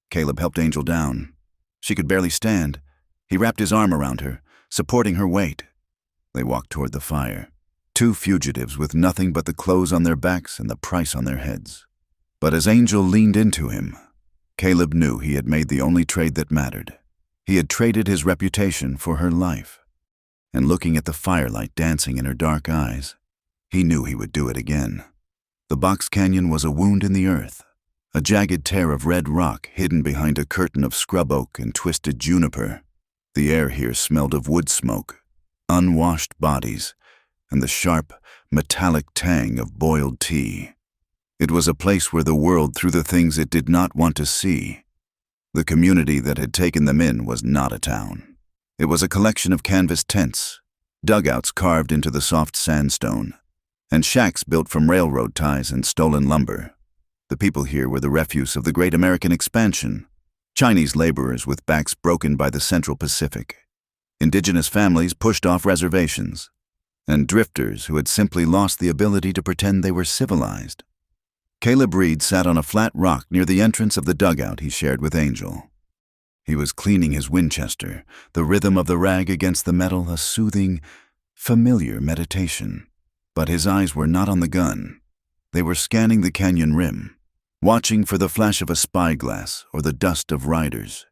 Caleb helped Angel down. She could barely stand. He wrapped his arm around her, supporting her weight. They walked toward the fire, two fugitives with nothing but the clothes on their backs and the price on their heads. But as Angel leaned into him, Caleb knew he had made the only trade that mattered. He had traded his reputation for her life. And looking at the firelight dancing in her dark eyes, he knew he would do it again. The box canyon was a wound in the earth, a jagged tear of red rock hidden behind a curtain of scrub oak and twisted juniper. The air here smelled of wood smoke, unwashed bodies, and the sharp, metallic tang of boiled tea. It was a place where the world threw the things it did not want to see. The community that had taken them in was not a town. It was a collection of canvas tents, dugouts carved into the soft sandstone, and shacks built from railroad ties and stolen lumber. The people here were the refuse of the great American expansion, Chinese laborers with backs broken by the Central Pacific, indigenous families pushed off reservations, and drifters who had simply lost the ability to pretend they were civilized. Caleb Reed sat on a flat rock near the entrance of the dugout he shared with Angel. He was cleaning his Winchester, the rhythm of the rag against the metal a soothing, familiar meditation. But his eyes were not on the gun. They were scanning the canyon rim, watching for the flash of a spyglass or the dust of riders.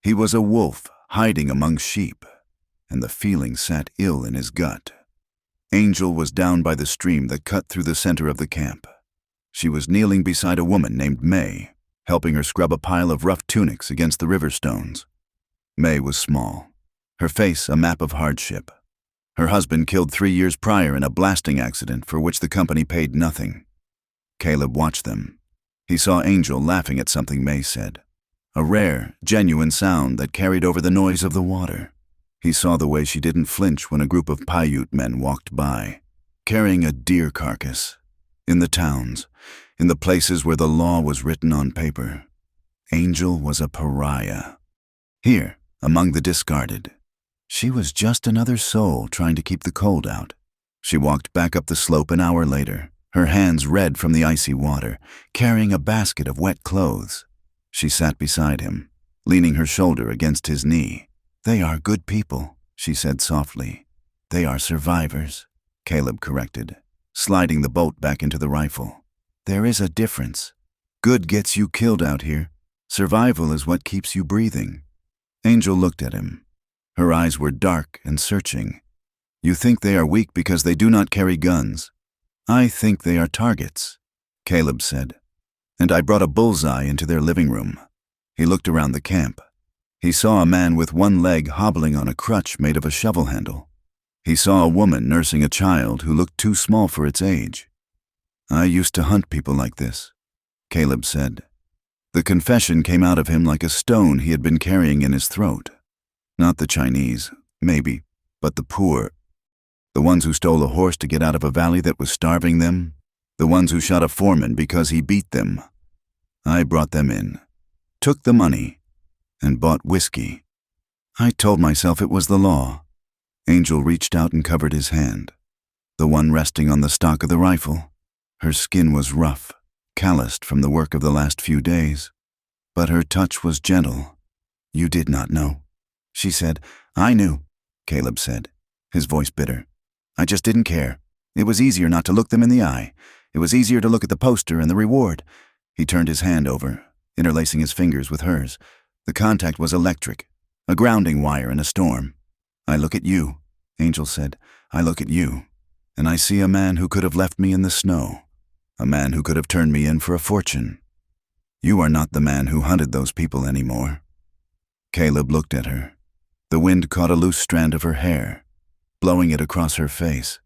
He was a wolf hiding among sheep, and the feeling sat ill in his gut. Angel was down by the stream that cut through the center of the camp. She was kneeling beside a woman named May, helping her scrub a pile of rough tunics against the river stones. May was small, her face a map of hardship. Her husband killed 3 years prior in a blasting accident for which the company paid nothing. Caleb watched them. He saw Angel laughing at something May said, a rare, genuine sound that carried over the noise of the water. He saw the way she didn't flinch when a group of Paiute men walked by, carrying a deer carcass. In the towns, in the places where the law was written on paper, Angel was a pariah. Here, among the discarded, she was just another soul trying to keep the cold out. She walked back up the slope an hour later, her hands red from the icy water, carrying a basket of wet clothes. She sat beside him, leaning her shoulder against his knee. "They are good people," she said softly. "They are survivors," Caleb corrected, sliding the bolt back into the rifle. "There is a difference. Good gets you killed out here. Survival is what keeps you breathing." Angel looked at him. Her eyes were dark and searching. "You think they are weak because they do not carry guns. I think they are targets," Caleb said. "And I brought a bullseye into their living room." He looked around the camp. He saw a man with one leg hobbling on a crutch made of a shovel handle. He saw a woman nursing a child who looked too small for its age. "I used to hunt people like this," Caleb said. The confession came out of him like a stone he had been carrying in his throat. Not the Chinese, maybe, but the poor. The ones who stole a horse to get out of a valley that was starving them. The ones who shot a foreman because he beat them. I brought them in, took the money, and bought whiskey. I told myself it was the law. Angel reached out and covered his hand, the one resting on the stock of the rifle. Her skin was rough, calloused from the work of the last few days, but her touch was gentle. "You did not know," she said. "I knew," Caleb said, his voice bitter. "I just didn't care. It was easier not to look them in the eye. It was easier to look at the poster and the reward." He turned his hand over, interlacing his fingers with hers. The contact was electric, a grounding wire in a storm. "I look at you," Angel said. "I look at you, and I see a man who could have left me in the snow, a man who could have turned me in for a fortune. You are not the man who hunted those people anymore." Caleb looked at her. The wind caught a loose strand of her hair, blowing it across her face.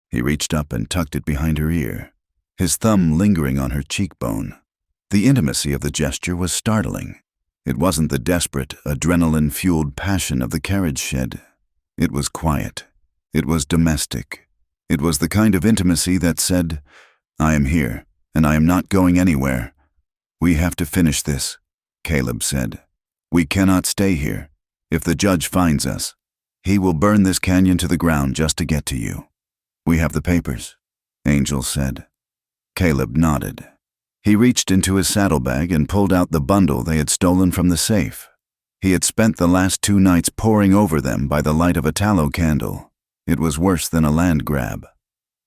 He reached up and tucked it behind her ear, his thumb lingering on her cheekbone. The intimacy of the gesture was startling. It wasn't the desperate, adrenaline-fueled passion of the carriage shed. It was quiet. It was domestic. It was the kind of intimacy that said, "I am here, and I am not going anywhere." "We have to finish this," Caleb said. "We cannot stay here. If the judge finds us, he will burn this canyon to the ground just to get to you." "We have the papers," Angel said. Caleb nodded. He reached into his saddlebag and pulled out the bundle they had stolen from the safe. He had spent the last 2 nights poring over them by the light of a tallow candle. It was worse than a land grab.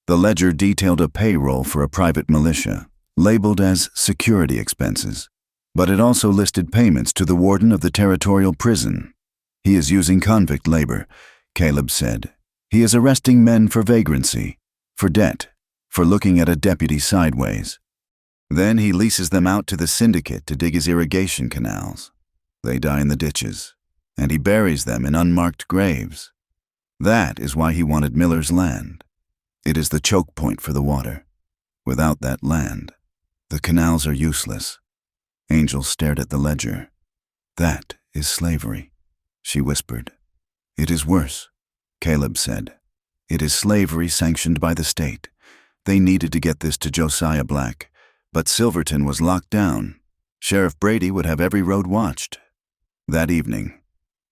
The ledger detailed a payroll for a private militia, labeled as security expenses, but it also listed payments to the warden of the territorial prison. "He is using convict labor," Caleb said. "He is arresting men for vagrancy, for debt, for looking at a deputy sideways. Then he leases them out to the syndicate to dig his irrigation canals. They die in the ditches, and he buries them in unmarked graves. That is why he wanted Miller's land. It is the choke point for the water. Without that land, the canals are useless." Angel stared at the ledger. "That is slavery," she whispered. "It is worse," Caleb said. "It is slavery sanctioned by the state. They needed to get this to Josiah Black, but Silverton was locked down. Sheriff Brady would have every road watched." That evening,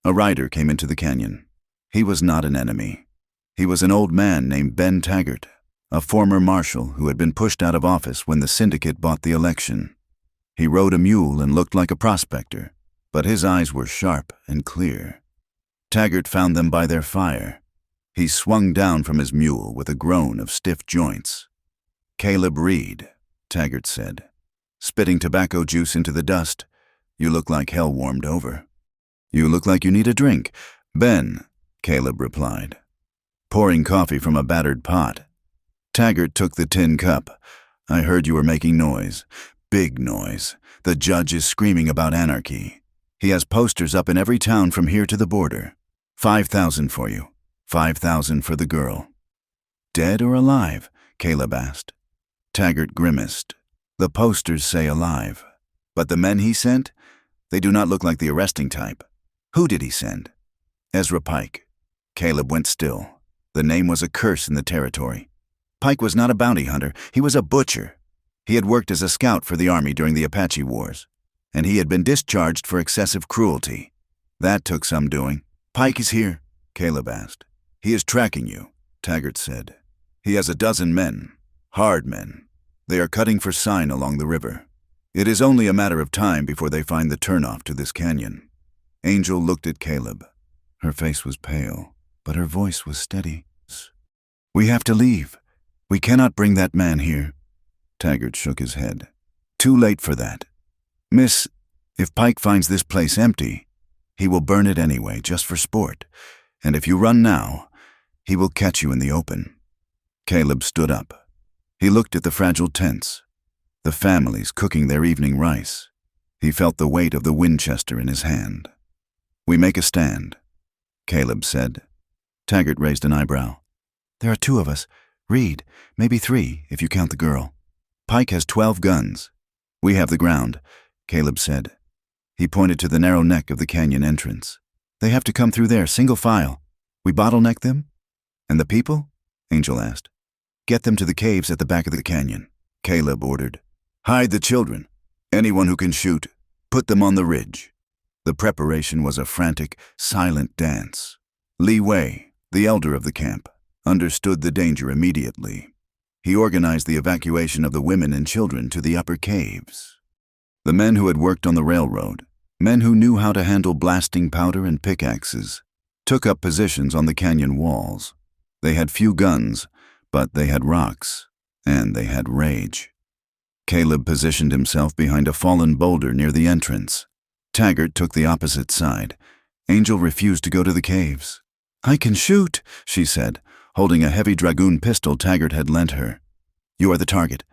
a rider came into the canyon. He was not an enemy. He was an old man named Ben Taggart, a former marshal who had been pushed out of office when the syndicate bought the election. He rode a mule and looked like a prospector, but his eyes were sharp and clear. Taggart found them by their fire. He swung down from his mule with a groan of stiff joints. "Caleb Reed," Taggart said, spitting tobacco juice into the dust. "You look like hell warmed over." "You look like you need a drink." "Ben," Caleb replied, pouring coffee from a battered pot. Taggart took the tin cup. "I heard you were making noise. Big noise. The judge is screaming about anarchy. He has posters up in every town from here to the border. 5,000 for you. 5,000 for the girl." "Dead or alive?" Caleb asked. Taggart grimaced. "The posters say alive. But the men he sent? They do not look like the arresting type." "Who did he send?" "Ezra Pike." Caleb went still. The name was a curse in the territory. Pike was not a bounty hunter. He was a butcher. He had worked as a scout for the Army during the Apache Wars, and he had been discharged for excessive cruelty. That took some doing. "Pike is here?" Caleb asked. "He is tracking you," Taggart said. "He has a dozen men, hard men. They are cutting for sign along the river. It is only a matter of time before they find the turnoff to this canyon." Angel looked at Caleb. Her face was pale, but her voice was steady. "We have to leave. We cannot bring that man here." Taggart shook his head. "Too late for that. Miss, if Pike finds this place empty, he will burn it anyway, just for sport. And if you run now, he will catch you in the open." Caleb stood up. He looked at the fragile tents, the families cooking their evening rice. He felt the weight of the Winchester in his hand. "We make a stand," Caleb said. Taggart raised an eyebrow. "There are 2 of us. Reed, maybe 3, if you count the girl. Pike has 12 guns. We have the ground," Caleb said. He pointed to the narrow neck of the canyon entrance. "They have to come through there, single file. We bottleneck them?" "And the people?" Angel asked. "Get them to the caves at the back of the canyon," Caleb ordered. "Hide the children. Anyone who can shoot, put them on the ridge." The preparation was a frantic, silent dance. Lee Wei, the elder of the camp, understood the danger immediately. He organized the evacuation of the women and children to the upper caves. The men who had worked on the railroad, men who knew how to handle blasting powder and pickaxes, took up positions on the canyon walls. They had few guns, but they had rocks, and they had rage. Caleb positioned himself behind a fallen boulder near the entrance. Taggart took the opposite side. Angel refused to go to the caves. "I can shoot," she said, holding a heavy dragoon pistol Taggart had lent her. "You are the target."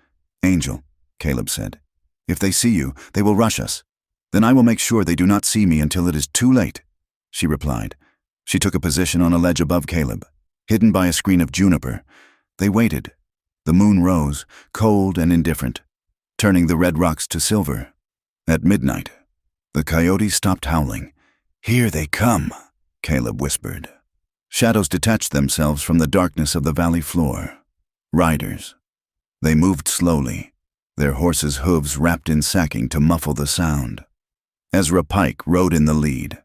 "Angel," Caleb said. "If they see you, they will rush us. Then I will make sure they do not see me until it is too late," she replied. She took a position on a ledge above Caleb, hidden by a screen of juniper. They waited. The moon rose, cold and indifferent, turning the red rocks to silver. At midnight, the coyotes stopped howling. "Here they come," Caleb whispered. Shadows detached themselves from the darkness of the valley floor. Riders. They moved slowly, their horses' hooves wrapped in sacking to muffle the sound. Ezra Pike rode in the lead.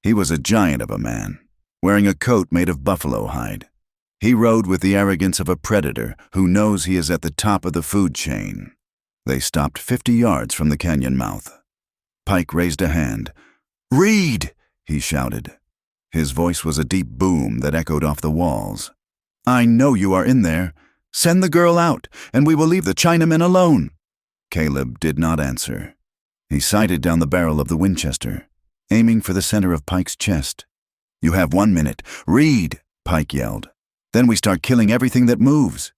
He was a giant of a man, wearing a coat made of buffalo hide. He rode with the arrogance of a predator who knows he is at the top of the food chain. They stopped 50 yards from the canyon mouth. Pike raised a hand. "Reed!" he shouted. His voice was a deep boom that echoed off the walls. "I know you are in there. Send the girl out, and we will leave the Chinamen alone." Caleb did not answer. He sighted down the barrel of the Winchester, aiming for the center of Pike's chest. "You have 1 minute. Reed!" Pike yelled. "Then we start killing everything that moves."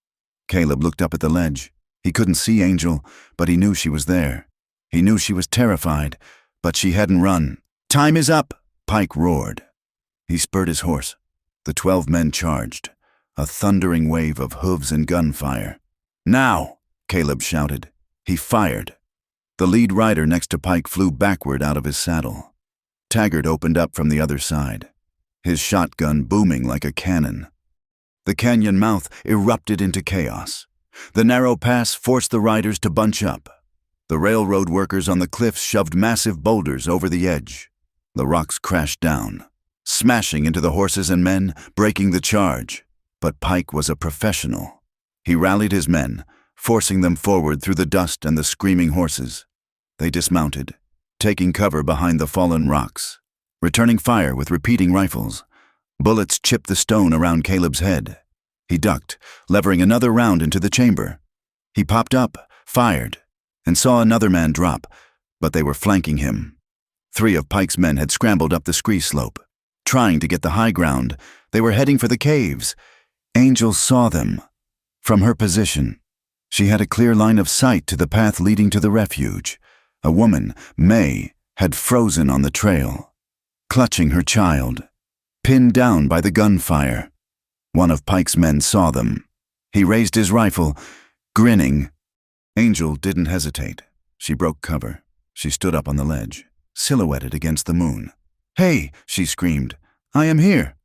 Caleb looked up at the ledge. He couldn't see Angel, but he knew she was there. He knew she was terrified, but she hadn't run. "Time is up!" Pike roared. He spurred his horse. The 12 men charged, a thundering wave of hooves and gunfire. "Now!" Caleb shouted. He fired. The lead rider next to Pike flew backward out of his saddle. Taggart opened up from the other side, his shotgun booming like a cannon. The canyon mouth erupted into chaos. The narrow pass forced the riders to bunch up. The railroad workers on the cliffs shoved massive boulders over the edge. The rocks crashed down, smashing into the horses and men, breaking the charge. But Pike was a professional. He rallied his men, forcing them forward through the dust and the screaming horses. They dismounted, taking cover behind the fallen rocks, returning fire with repeating rifles. Bullets chipped the stone around Caleb's head. He ducked, levering another round into the chamber. He popped up, fired, and saw another man drop, but they were flanking him. 3 of Pike's men had scrambled up the scree slope. Trying to get the high ground, they were heading for the caves. Angel saw them. From her position, she had a clear line of sight to the path leading to the refuge. A woman, May, had frozen on the trail, clutching her child, pinned down by the gunfire. One of Pike's men saw them. He raised his rifle, grinning. Angel didn't hesitate. She broke cover. She stood up on the ledge, silhouetted against the moon. "Hey!" she screamed. "I am here!"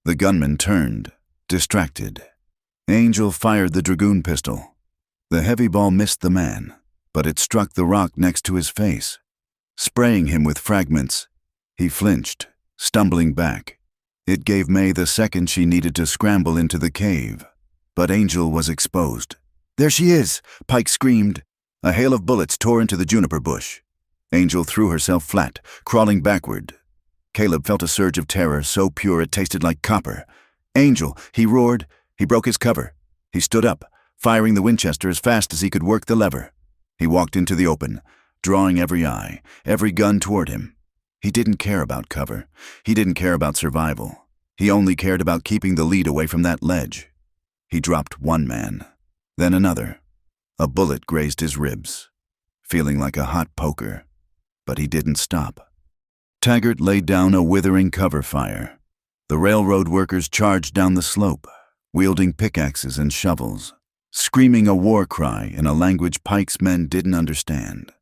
The gunman turned, distracted. Angel fired the dragoon pistol. The heavy ball missed the man, but it struck the rock next to his face, spraying him with fragments. He flinched, stumbling back. It gave May the second she needed to scramble into the cave. But Angel was exposed. "There she is!" Pike screamed. A hail of bullets tore into the juniper bush. Angel threw herself flat, crawling backward. Caleb felt a surge of terror so pure it tasted like copper. "Angel!" he roared. He broke his cover. He stood up, firing the Winchester as fast as he could work the lever. He walked into the open, drawing every eye, every gun toward him. He didn't care about cover. He didn't care about survival. He only cared about keeping the lead away from that ledge. He dropped one man, then another. A bullet grazed his ribs, feeling like a hot poker, but he didn't stop. Taggart laid down a withering cover fire. The railroad workers charged down the slope, wielding pickaxes and shovels, screaming a war cry in a language Pike's men didn't understand.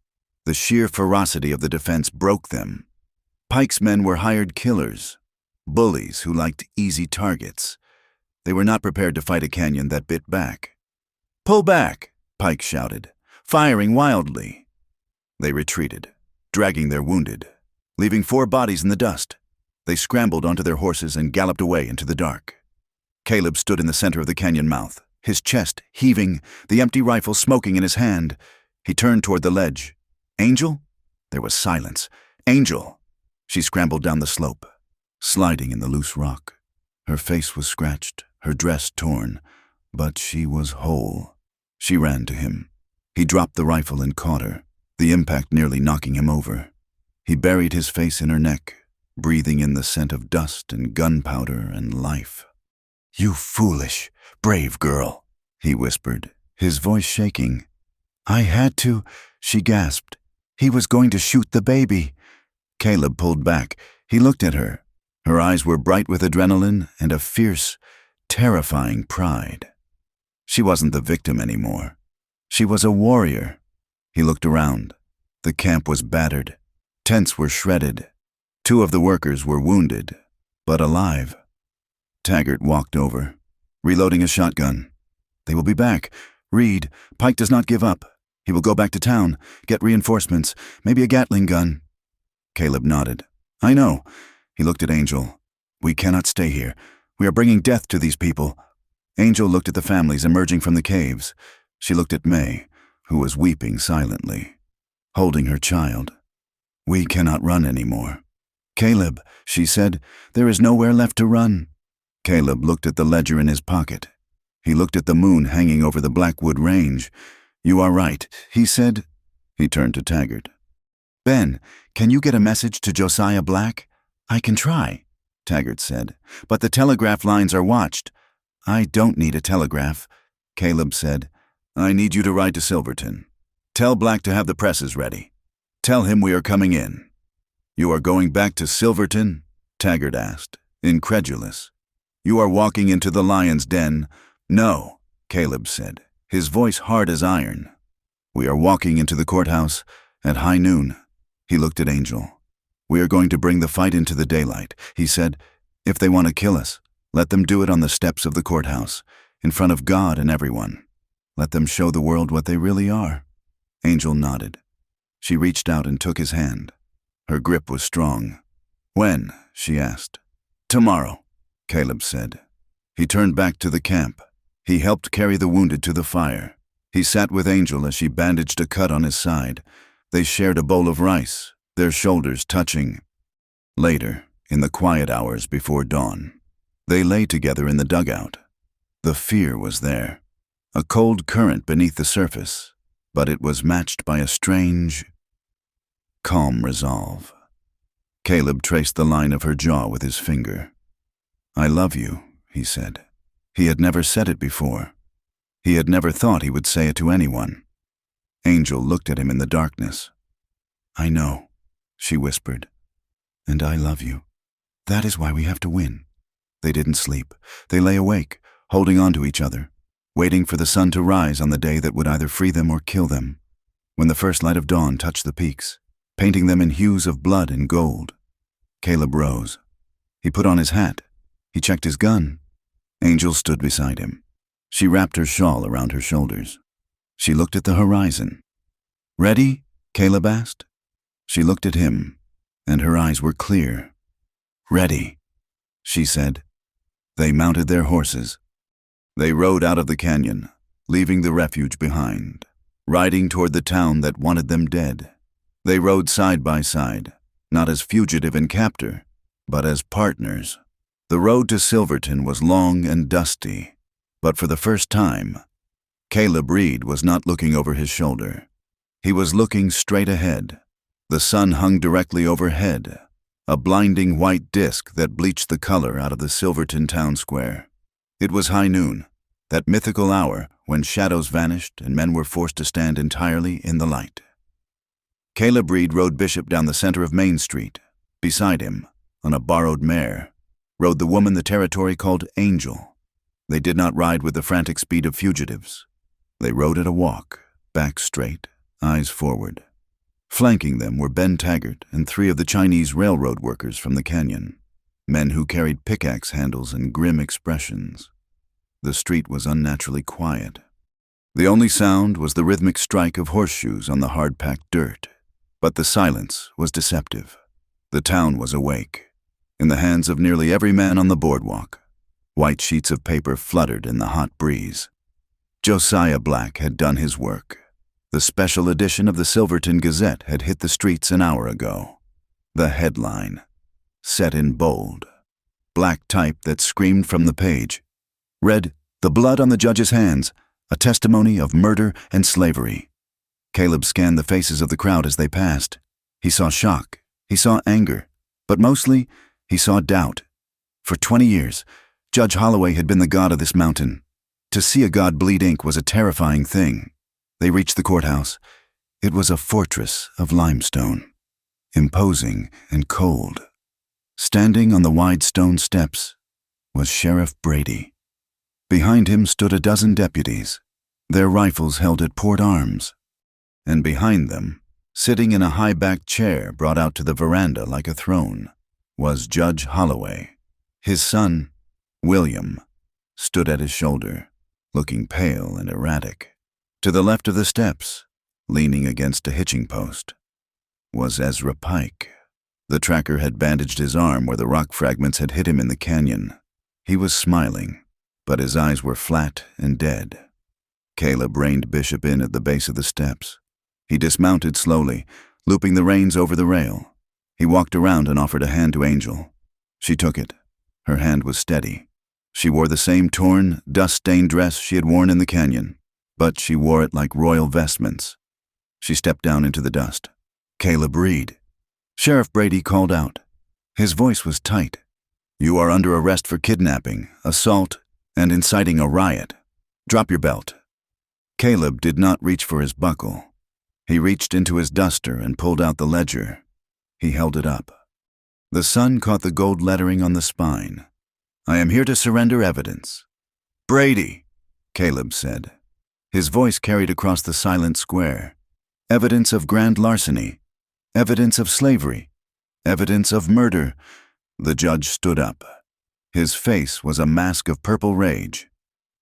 The sheer ferocity of the defense broke them. Pike's men were hired killers, bullies who liked easy targets. They were not prepared to fight a canyon that bit back. "Pull back!" Pike shouted, firing wildly. They retreated, dragging their wounded, leaving 4 bodies in the dust. They scrambled onto their horses and galloped away into the dark. Caleb stood in the center of the canyon mouth, his chest heaving, the empty rifle smoking in his hand. He turned toward the ledge. "Angel?" There was silence. "Angel!" She scrambled down the slope, sliding in the loose rock. Her face was scratched, her dress torn, but she was whole. She ran to him. He dropped the rifle and caught her, the impact nearly knocking him over. He buried his face in her neck, breathing in the scent of dust and gunpowder and life. "You foolish, brave girl," he whispered, his voice shaking. "I had to," she gasped. "He was going to shoot the baby." Caleb pulled back. He looked at her. Her eyes were bright with adrenaline and a fierce, terrifying pride. She wasn't the victim anymore. She was a warrior. He looked around. The camp was battered. Tents were shredded. 2 of the workers were wounded, but alive. Taggart walked over, reloading a shotgun. They will be back. Reed, Pike does not give up. He will go back to town, get reinforcements, maybe a Gatling gun. Caleb nodded. I know. He looked at Angel. We cannot stay here. We are bringing death to these people. Angel looked at the families emerging from the caves. She looked at May, who was weeping silently, holding her child. We cannot run anymore. Caleb, she said, there is nowhere left to run. Caleb looked at the ledger in his pocket. He looked at the moon hanging over the Blackwood Range. You are right, he said. He turned to Taggart. Ben, can you get a message to Josiah Black? I can try, Taggart said, but the telegraph lines are watched. I don't need a telegraph, Caleb said. I need you to ride to Silverton. Tell Black to have the presses ready. Tell him we are coming in. You are going back to Silverton? Taggart asked, incredulous. You are walking into the lion's den? No, Caleb said, his voice hard as iron. We are walking into the courthouse at high noon. He looked at Angel. We are going to bring the fight into the daylight, he said. If they want to kill us, let them do it on the steps of the courthouse, in front of God and everyone. Let them show the world what they really are. Angel nodded. She reached out and took his hand. Her grip was strong. When? She asked. Tomorrow, Caleb said. He turned back to the camp. He helped carry the wounded to the fire. He sat with Angel as she bandaged a cut on his side. They shared a bowl of rice, their shoulders touching. Later, in the quiet hours before dawn, they lay together in the dugout. The fear was there, a cold current beneath the surface, but it was matched by a strange, calm resolve. Caleb traced the line of her jaw with his finger. I love you, he said. He had never said it before. He had never thought he would say it to anyone. Angel looked at him in the darkness. I know, she whispered, and I love you. That is why we have to win. They didn't sleep. They lay awake, holding on to each other, waiting for the sun to rise on the day that would either free them or kill them. When the first light of dawn touched the peaks, painting them in hues of blood and gold, Caleb rose. He put on his hat. He checked his gun. Angel stood beside him. She wrapped her shawl around her shoulders. She looked at the horizon. Ready? Caleb asked. She looked at him, and her eyes were clear. Ready, she said. They mounted their horses. They rode out of the canyon, leaving the refuge behind, riding toward the town that wanted them dead. They rode side by side, not as fugitive and captor, but as partners. The road to Silverton was long and dusty, but for the first time, Caleb Reed was not looking over his shoulder. He was looking straight ahead. The sun hung directly overhead, a blinding white disk that bleached the color out of the Silverton town square. It was high noon, that mythical hour when shadows vanished and men were forced to stand entirely in the light. Caleb Reed rode Bishop down the center of Main Street. Beside him, on a borrowed mare, rode the woman the territory called Angel. They did not ride with the frantic speed of fugitives. They rode at a walk, back straight, eyes forward. Flanking them were Ben Taggart and 3 of the Chinese railroad workers from the canyon, men who carried pickaxe handles and grim expressions. The street was unnaturally quiet. The only sound was the rhythmic strike of horseshoes on the hard-packed dirt. But the silence was deceptive. The town was awake. In the hands of nearly every man on the boardwalk, white sheets of paper fluttered in the hot breeze. Josiah Black had done his work. The special edition of the Silverton Gazette had hit the streets an hour ago. The headline, set in bold, black type that screamed from the page, read, "The blood on the judge's hands, a testimony of murder and slavery." Caleb scanned the faces of the crowd as they passed. He saw shock, he saw anger, but mostly he saw doubt. For 20 years, Judge Holloway had been the god of this mountain. To see a god bleed ink was a terrifying thing. They reached the courthouse. It was a fortress of limestone, imposing and cold. Standing on the wide stone steps was Sheriff Brady. Behind him stood a dozen deputies, their rifles held at port arms. And behind them, sitting in a high-backed chair brought out to the veranda like a throne, was Judge Holloway. His son, William, stood at his shoulder, looking pale and erratic. To the left of the steps, leaning against a hitching post, was Ezra Pike. The tracker had bandaged his arm where the rock fragments had hit him in the canyon. He was smiling, but his eyes were flat and dead. Caleb reined Bishop in at the base of the steps. He dismounted slowly, looping the reins over the rail. He walked around and offered a hand to Angel. She took it. Her hand was steady. She wore the same torn, dust-stained dress she had worn in the canyon, but she wore it like royal vestments. She stepped down into the dust. "Caleb Reed." Sheriff Brady called out. His voice was tight. "You are under arrest for kidnapping, assault, and inciting a riot. Drop your belt." Caleb did not reach for his buckle. He reached into his duster and pulled out the ledger. He held it up. The sun caught the gold lettering on the spine. "I am here to surrender evidence." "Brady," Caleb said. His voice carried across the silent square. "Evidence of grand larceny. Evidence of slavery. Evidence of murder." The judge stood up. His face was a mask of purple rage.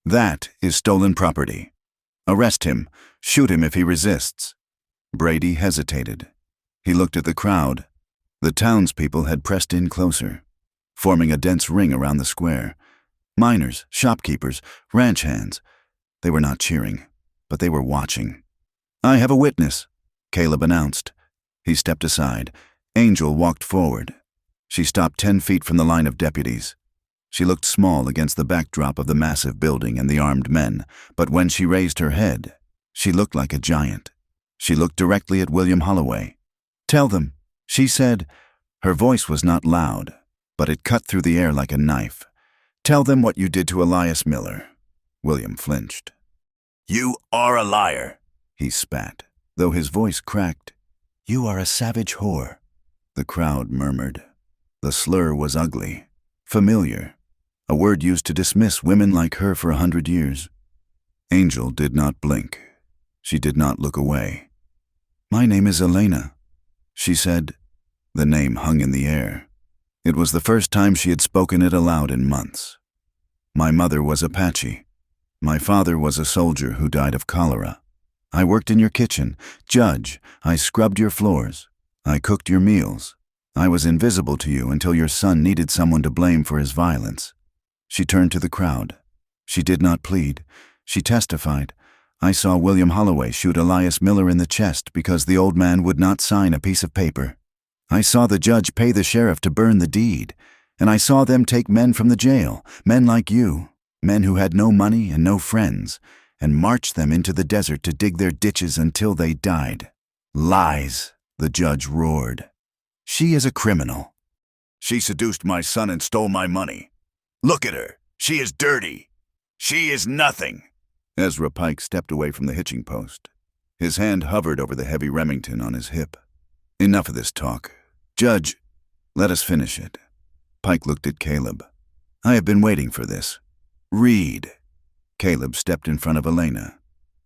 "That is stolen property. Arrest him. Shoot him if he resists." Brady hesitated. He looked at the crowd. The townspeople had pressed in closer, forming a dense ring around the square. Miners, shopkeepers, ranch hands. They were not cheering, but they were watching. "I have a witness," Caleb announced. He stepped aside. Angel walked forward. She stopped 10 feet from the line of deputies. She looked small against the backdrop of the massive building and the armed men, but when she raised her head, she looked like a giant. She looked directly at William Holloway. "Tell them," she said. Her voice was not loud, but it cut through the air like a knife. "Tell them what you did to Elias Miller." William flinched. "You are a liar," he spat, though his voice cracked. "You are a savage whore," the crowd murmured. The slur was ugly, familiar, a word used to dismiss women like her for 100 years. Angel did not blink. She did not look away. "My name is Elena," she said. The name hung in the air. It was the first time she had spoken it aloud in months. "My mother was Apache. My father was a soldier who died of cholera. I worked in your kitchen. Judge, I scrubbed your floors. I cooked your meals. I was invisible to you until your son needed someone to blame for his violence." She turned to the crowd. She did not plead. She testified. "I saw William Holloway shoot Elias Miller in the chest because the old man would not sign a piece of paper. I saw the judge pay the sheriff to burn the deed, and I saw them take men from the jail, men like you, men who had no money and no friends, and march them into the desert to dig their ditches until they died." "Lies," the judge roared. "She is a criminal. She seduced my son and stole my money. Look at her. She is dirty. She is nothing." Ezra Pike stepped away from the hitching post. His hand hovered over the heavy Remington on his hip. "Enough of this talk. Judge, let us finish it." Pike looked at Caleb. "I have been waiting for this. Read." Caleb stepped in front of Elena.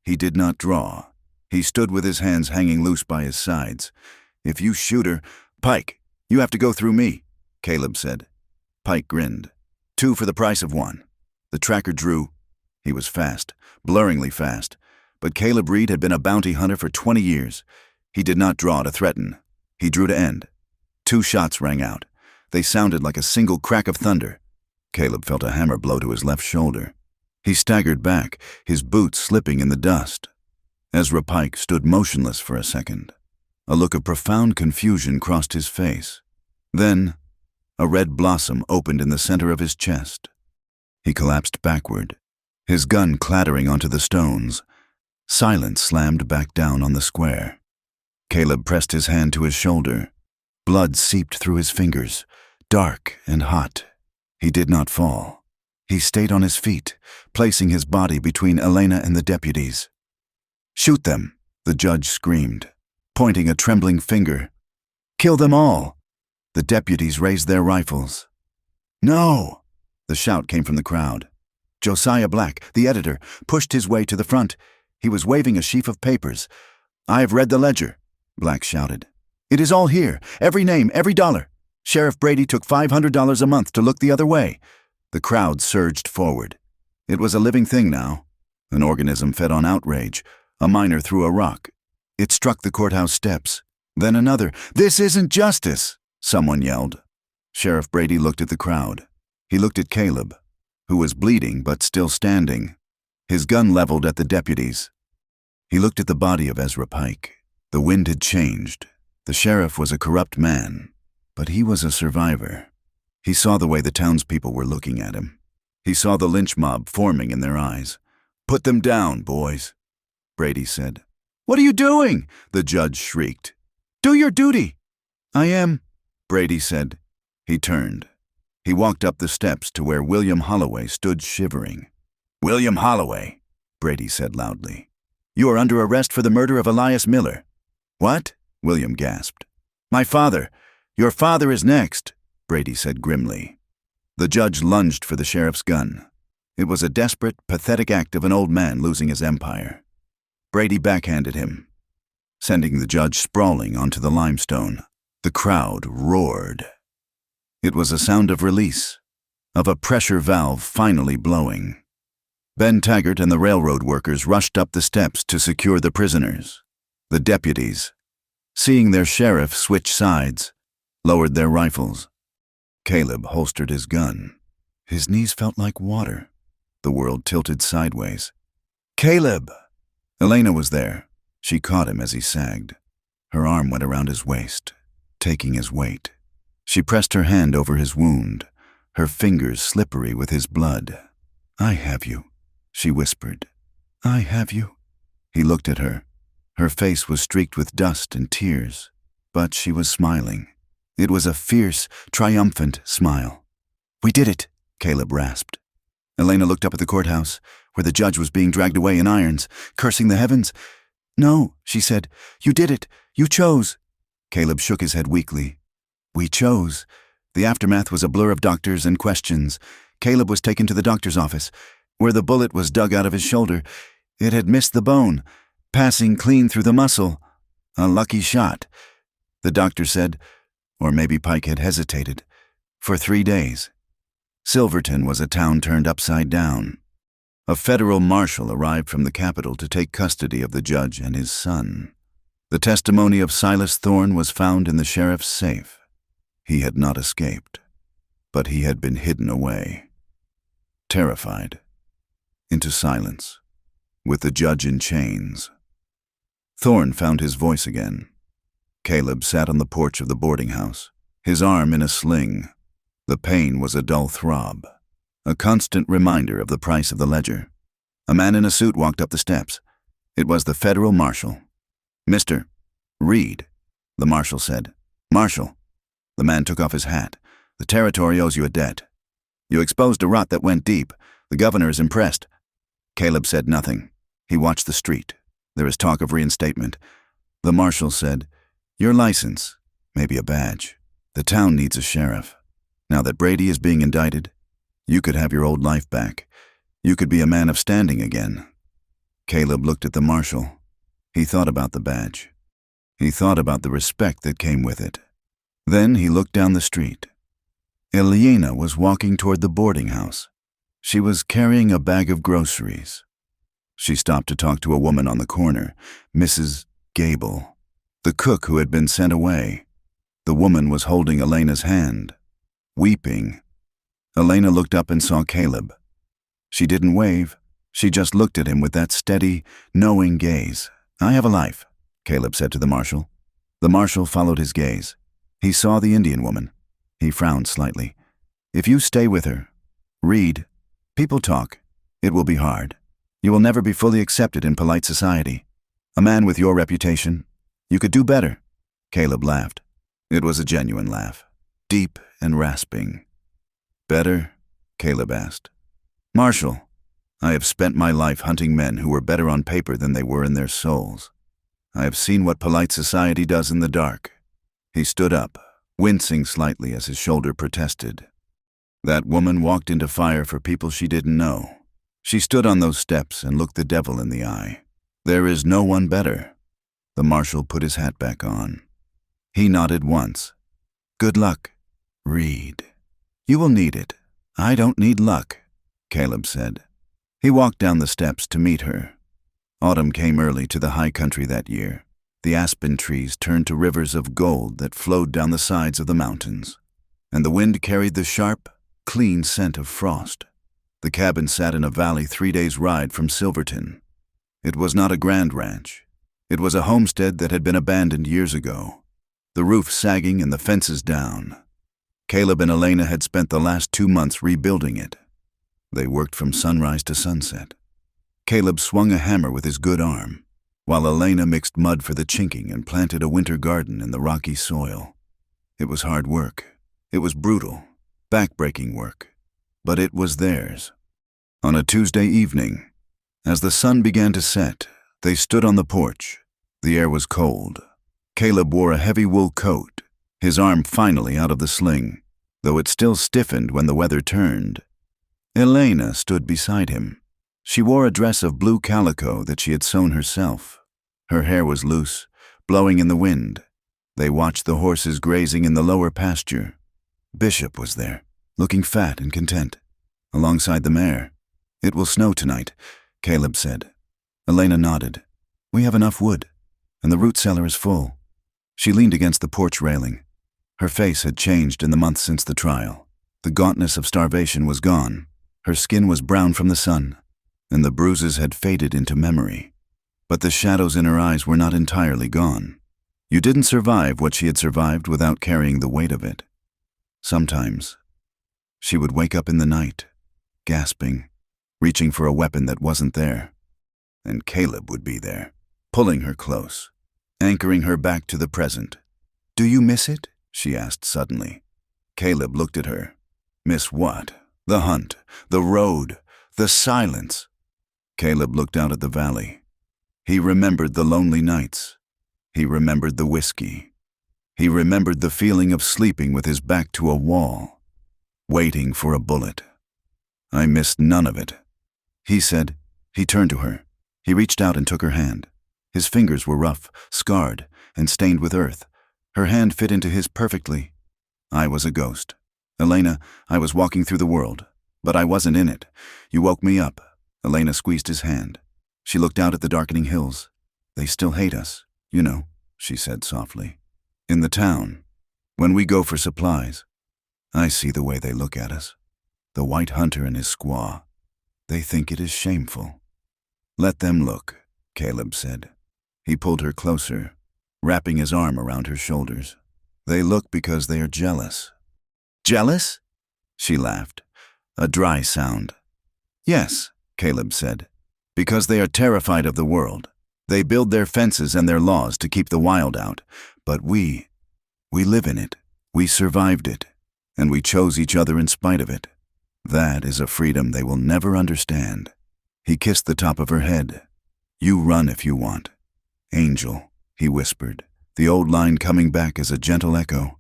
He did not draw. He stood with his hands hanging loose by his sides. "If you shoot her—" "Pike, you have to go through me," Caleb said. Pike grinned. 2 for the price of 1. The tracker drew. He was fast, blurringly fast, but Caleb Reed had been a bounty hunter for 20 years. He did not draw to threaten. He drew to end. 2 shots rang out. They sounded like a single crack of thunder. Caleb felt a hammer blow to his left shoulder. He staggered back, his boots slipping in the dust. Ezra Pike stood motionless for a second. A look of profound confusion crossed his face. Then, a red blossom opened in the center of his chest. He collapsed backward, his gun clattering onto the stones. Silence slammed back down on the square. Caleb pressed his hand to his shoulder. Blood seeped through his fingers, dark and hot. He did not fall. He stayed on his feet, placing his body between Elena and the deputies. "Shoot them," the judge screamed, pointing a trembling finger. "Kill them all." The deputies raised their rifles. "No!" The shout came from the crowd. Josiah Black, the editor, pushed his way to the front. He was waving a sheaf of papers. "I have read the ledger," Black shouted. "It is all here, every name, every dollar. Sheriff Brady took $500 a month to look the other way." The crowd surged forward. It was a living thing now, an organism fed on outrage. A miner threw a rock. It struck the courthouse steps. Then another. "This isn't justice," someone yelled. Sheriff Brady looked at the crowd. He looked at Caleb, who was bleeding but still standing, his gun leveled at the deputies. He looked at the body of Ezra Pike. The wind had changed. The sheriff was a corrupt man, but he was a survivor. He saw the way the townspeople were looking at him. He saw the lynch mob forming in their eyes. "Put them down, boys," Brady said. "What are you doing?" the judge shrieked. "Do your duty." "I am," Brady said. He turned. He walked up the steps to where William Holloway stood shivering. "William Holloway," Brady said loudly. "You are under arrest for the murder of Elias Miller." "What?" William gasped. "My father. Your father is next," Brady said grimly. The judge lunged for the sheriff's gun. It was a desperate, pathetic act of an old man losing his empire. Brady backhanded him, sending the judge sprawling onto the limestone. The crowd roared. It was a sound of release, of a pressure valve finally blowing. Ben Taggart and the railroad workers rushed up the steps to secure the prisoners. The deputies, seeing their sheriff switch sides, lowered their rifles. Caleb holstered his gun. His knees felt like water. The world tilted sideways. "Caleb!" Elena was there. She caught him as he sagged. Her arm went around his waist, taking his weight. She pressed her hand over his wound, her fingers slippery with his blood. "I have you," she whispered. "I have you." He looked at her. Her face was streaked with dust and tears, but she was smiling. It was a fierce, triumphant smile. "We did it," Caleb rasped. Elena looked up at the courthouse, where the judge was being dragged away in irons, cursing the heavens. "No," she said. "You did it. You chose." Caleb shook his head weakly. "We chose." The aftermath was a blur of doctors and questions. Caleb was taken to the doctor's office, where the bullet was dug out of his shoulder. It had missed the bone, passing clean through the muscle. A lucky shot, the doctor said, or maybe Pike had hesitated. For 3 days. Silverton was a town turned upside down. A federal marshal arrived from the capital to take custody of the judge and his son. The testimony of Silas Thorne was found in the sheriff's safe. He had not escaped, but he had been hidden away. Terrified, into silence, with the judge in chains. Thorne found his voice again. Caleb sat on the porch of the boarding house, his arm in a sling. The pain was a dull throb, a constant reminder of the price of the ledger. A man in a suit walked up the steps. It was the federal marshal. "Mr. Reed," the marshal said. "Marshal." The man took off his hat. "The territory owes you a debt. You exposed a rot that went deep. The governor is impressed." Caleb said nothing. He watched the street. There is talk of reinstatement. The marshal said, "Your license, maybe a badge. The town needs a sheriff. Now that Brady is being indicted, you could have your old life back. You could be a man of standing again." Caleb looked at the marshal. He thought about the badge. He thought about the respect that came with it. Then he looked down the street. Elena was walking toward the boarding house. She was carrying a bag of groceries. She stopped to talk to a woman on the corner, Mrs. Gable, the cook who had been sent away. The woman was holding Elena's hand, weeping. Elena looked up and saw Caleb. She didn't wave. She just looked at him with that steady, knowing gaze. "I have a life," Caleb said to the marshal. The marshal followed his gaze. He saw the Indian woman. He frowned slightly. "If you stay with her, Reed, people talk. It will be hard. You will never be fully accepted in polite society. A man with your reputation, you could do better." Caleb laughed. It was a genuine laugh, deep and rasping. "Better?" Caleb asked. "Marshal, I have spent my life hunting men who were better on paper than they were in their souls. I have seen what polite society does in the dark." He stood up, wincing slightly as his shoulder protested. "That woman walked into fire for people she didn't know. She stood on those steps and looked the devil in the eye. "There is no one better." The marshal put his hat back on. He nodded once. "Good luck. Read. You will need it." "I don't need luck," Caleb said. He walked down the steps to meet her. Autumn came early to the high country that year. The aspen trees turned to rivers of gold that flowed down the sides of the mountains, and the wind carried the sharp, clean scent of frost. The cabin sat in a valley 3 days' ride from Silverton. It was not a grand ranch. It was a homestead that had been abandoned years ago, the roof sagging and the fences down. Caleb and Elena had spent the last 2 months rebuilding it. They worked from sunrise to sunset. Caleb swung a hammer with his good arm, while Elena mixed mud for the chinking and planted a winter garden in the rocky soil. It was hard work. It was brutal, back-breaking work, but it was theirs. On a Tuesday evening, as the sun began to set, they stood on the porch. The air was cold. Caleb wore a heavy wool coat, his arm finally out of the sling, though it still stiffened when the weather turned. Elena stood beside him. She wore a dress of blue calico that she had sewn herself. Her hair was loose, blowing in the wind. They watched the horses grazing in the lower pasture. Bishop was there, looking fat and content, alongside the mare. "It will snow tonight," Caleb said. Elena nodded. "We have enough wood, and the root cellar is full." She leaned against the porch railing. Her face had changed in the months since the trial. The gauntness of starvation was gone. Her skin was brown from the sun, and the bruises had faded into memory. But the shadows in her eyes were not entirely gone. You didn't survive what she had survived without carrying the weight of it. Sometimes, she would wake up in the night, gasping, reaching for a weapon that wasn't there. And Caleb would be there, pulling her close, anchoring her back to the present. "Do you miss it?" she asked suddenly. Caleb looked at her. "Miss what? The hunt, the road, the silence." Caleb looked out at the valley. He remembered the lonely nights. He remembered the whiskey. He remembered the feeling of sleeping with his back to a wall, waiting for a bullet. "I missed none of it," he said. He turned to her. He reached out and took her hand. His fingers were rough, scarred, and stained with earth. Her hand fit into his perfectly. "I was a ghost. Elena, I was walking through the world, but I wasn't in it. You woke me up." Elena squeezed his hand. She looked out at the darkening hills. "They still hate us, you know," she said softly. "In the town, when we go for supplies, I see the way they look at us. The white hunter and his squaw. They think it is shameful." "Let them look," Caleb said. He pulled her closer, wrapping his arm around her shoulders. "They look because they are jealous." "Jealous?" She laughed, a dry sound. "Yes," Caleb said, "because they are terrified of the world. They build their fences and their laws to keep the wild out, but we live in it. We survived it, and we chose each other in spite of it. That is a freedom they will never understand." He kissed the top of her head. "You run if you want. Angel," he whispered, the old line coming back as a gentle echo.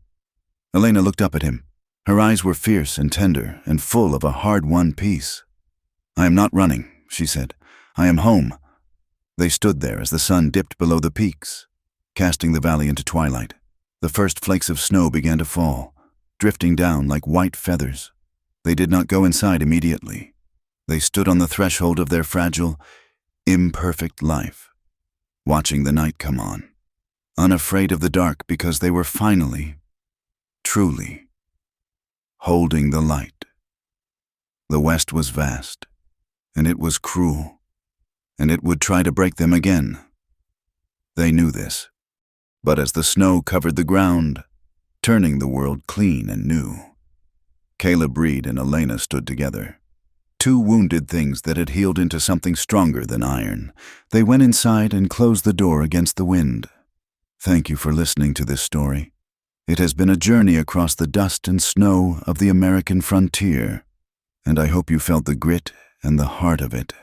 Elena looked up at him. Her eyes were fierce and tender and full of a hard-won peace. "I am not running," she said. "I am home." They stood there as the sun dipped below the peaks, casting the valley into twilight. The first flakes of snow began to fall, drifting down like white feathers. They did not go inside immediately. They stood on the threshold of their fragile, imperfect life, watching the night come on, unafraid of the dark because they were finally, truly, holding the light. The West was vast, and it was cruel, and it would try to break them again. They knew this, but as the snow covered the ground, turning the world clean and new, Caleb Reed and Elena stood together. Two wounded things that had healed into something stronger than iron. They went inside and closed the door against the wind. Thank you for listening to this story. It has been a journey across the dust and snow of the American frontier, and I hope you felt the grit and the heart of it.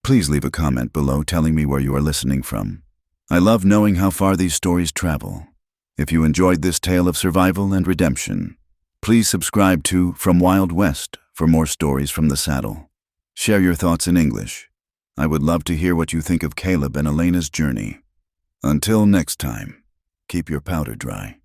Please leave a comment below telling me where you are listening from. I love knowing how far these stories travel. If you enjoyed this tale of survival and redemption, please subscribe to From Wild West for more stories from the saddle. Share your thoughts in English. I would love to hear what you think of Caleb and Elena's journey. Until next time, keep your powder dry.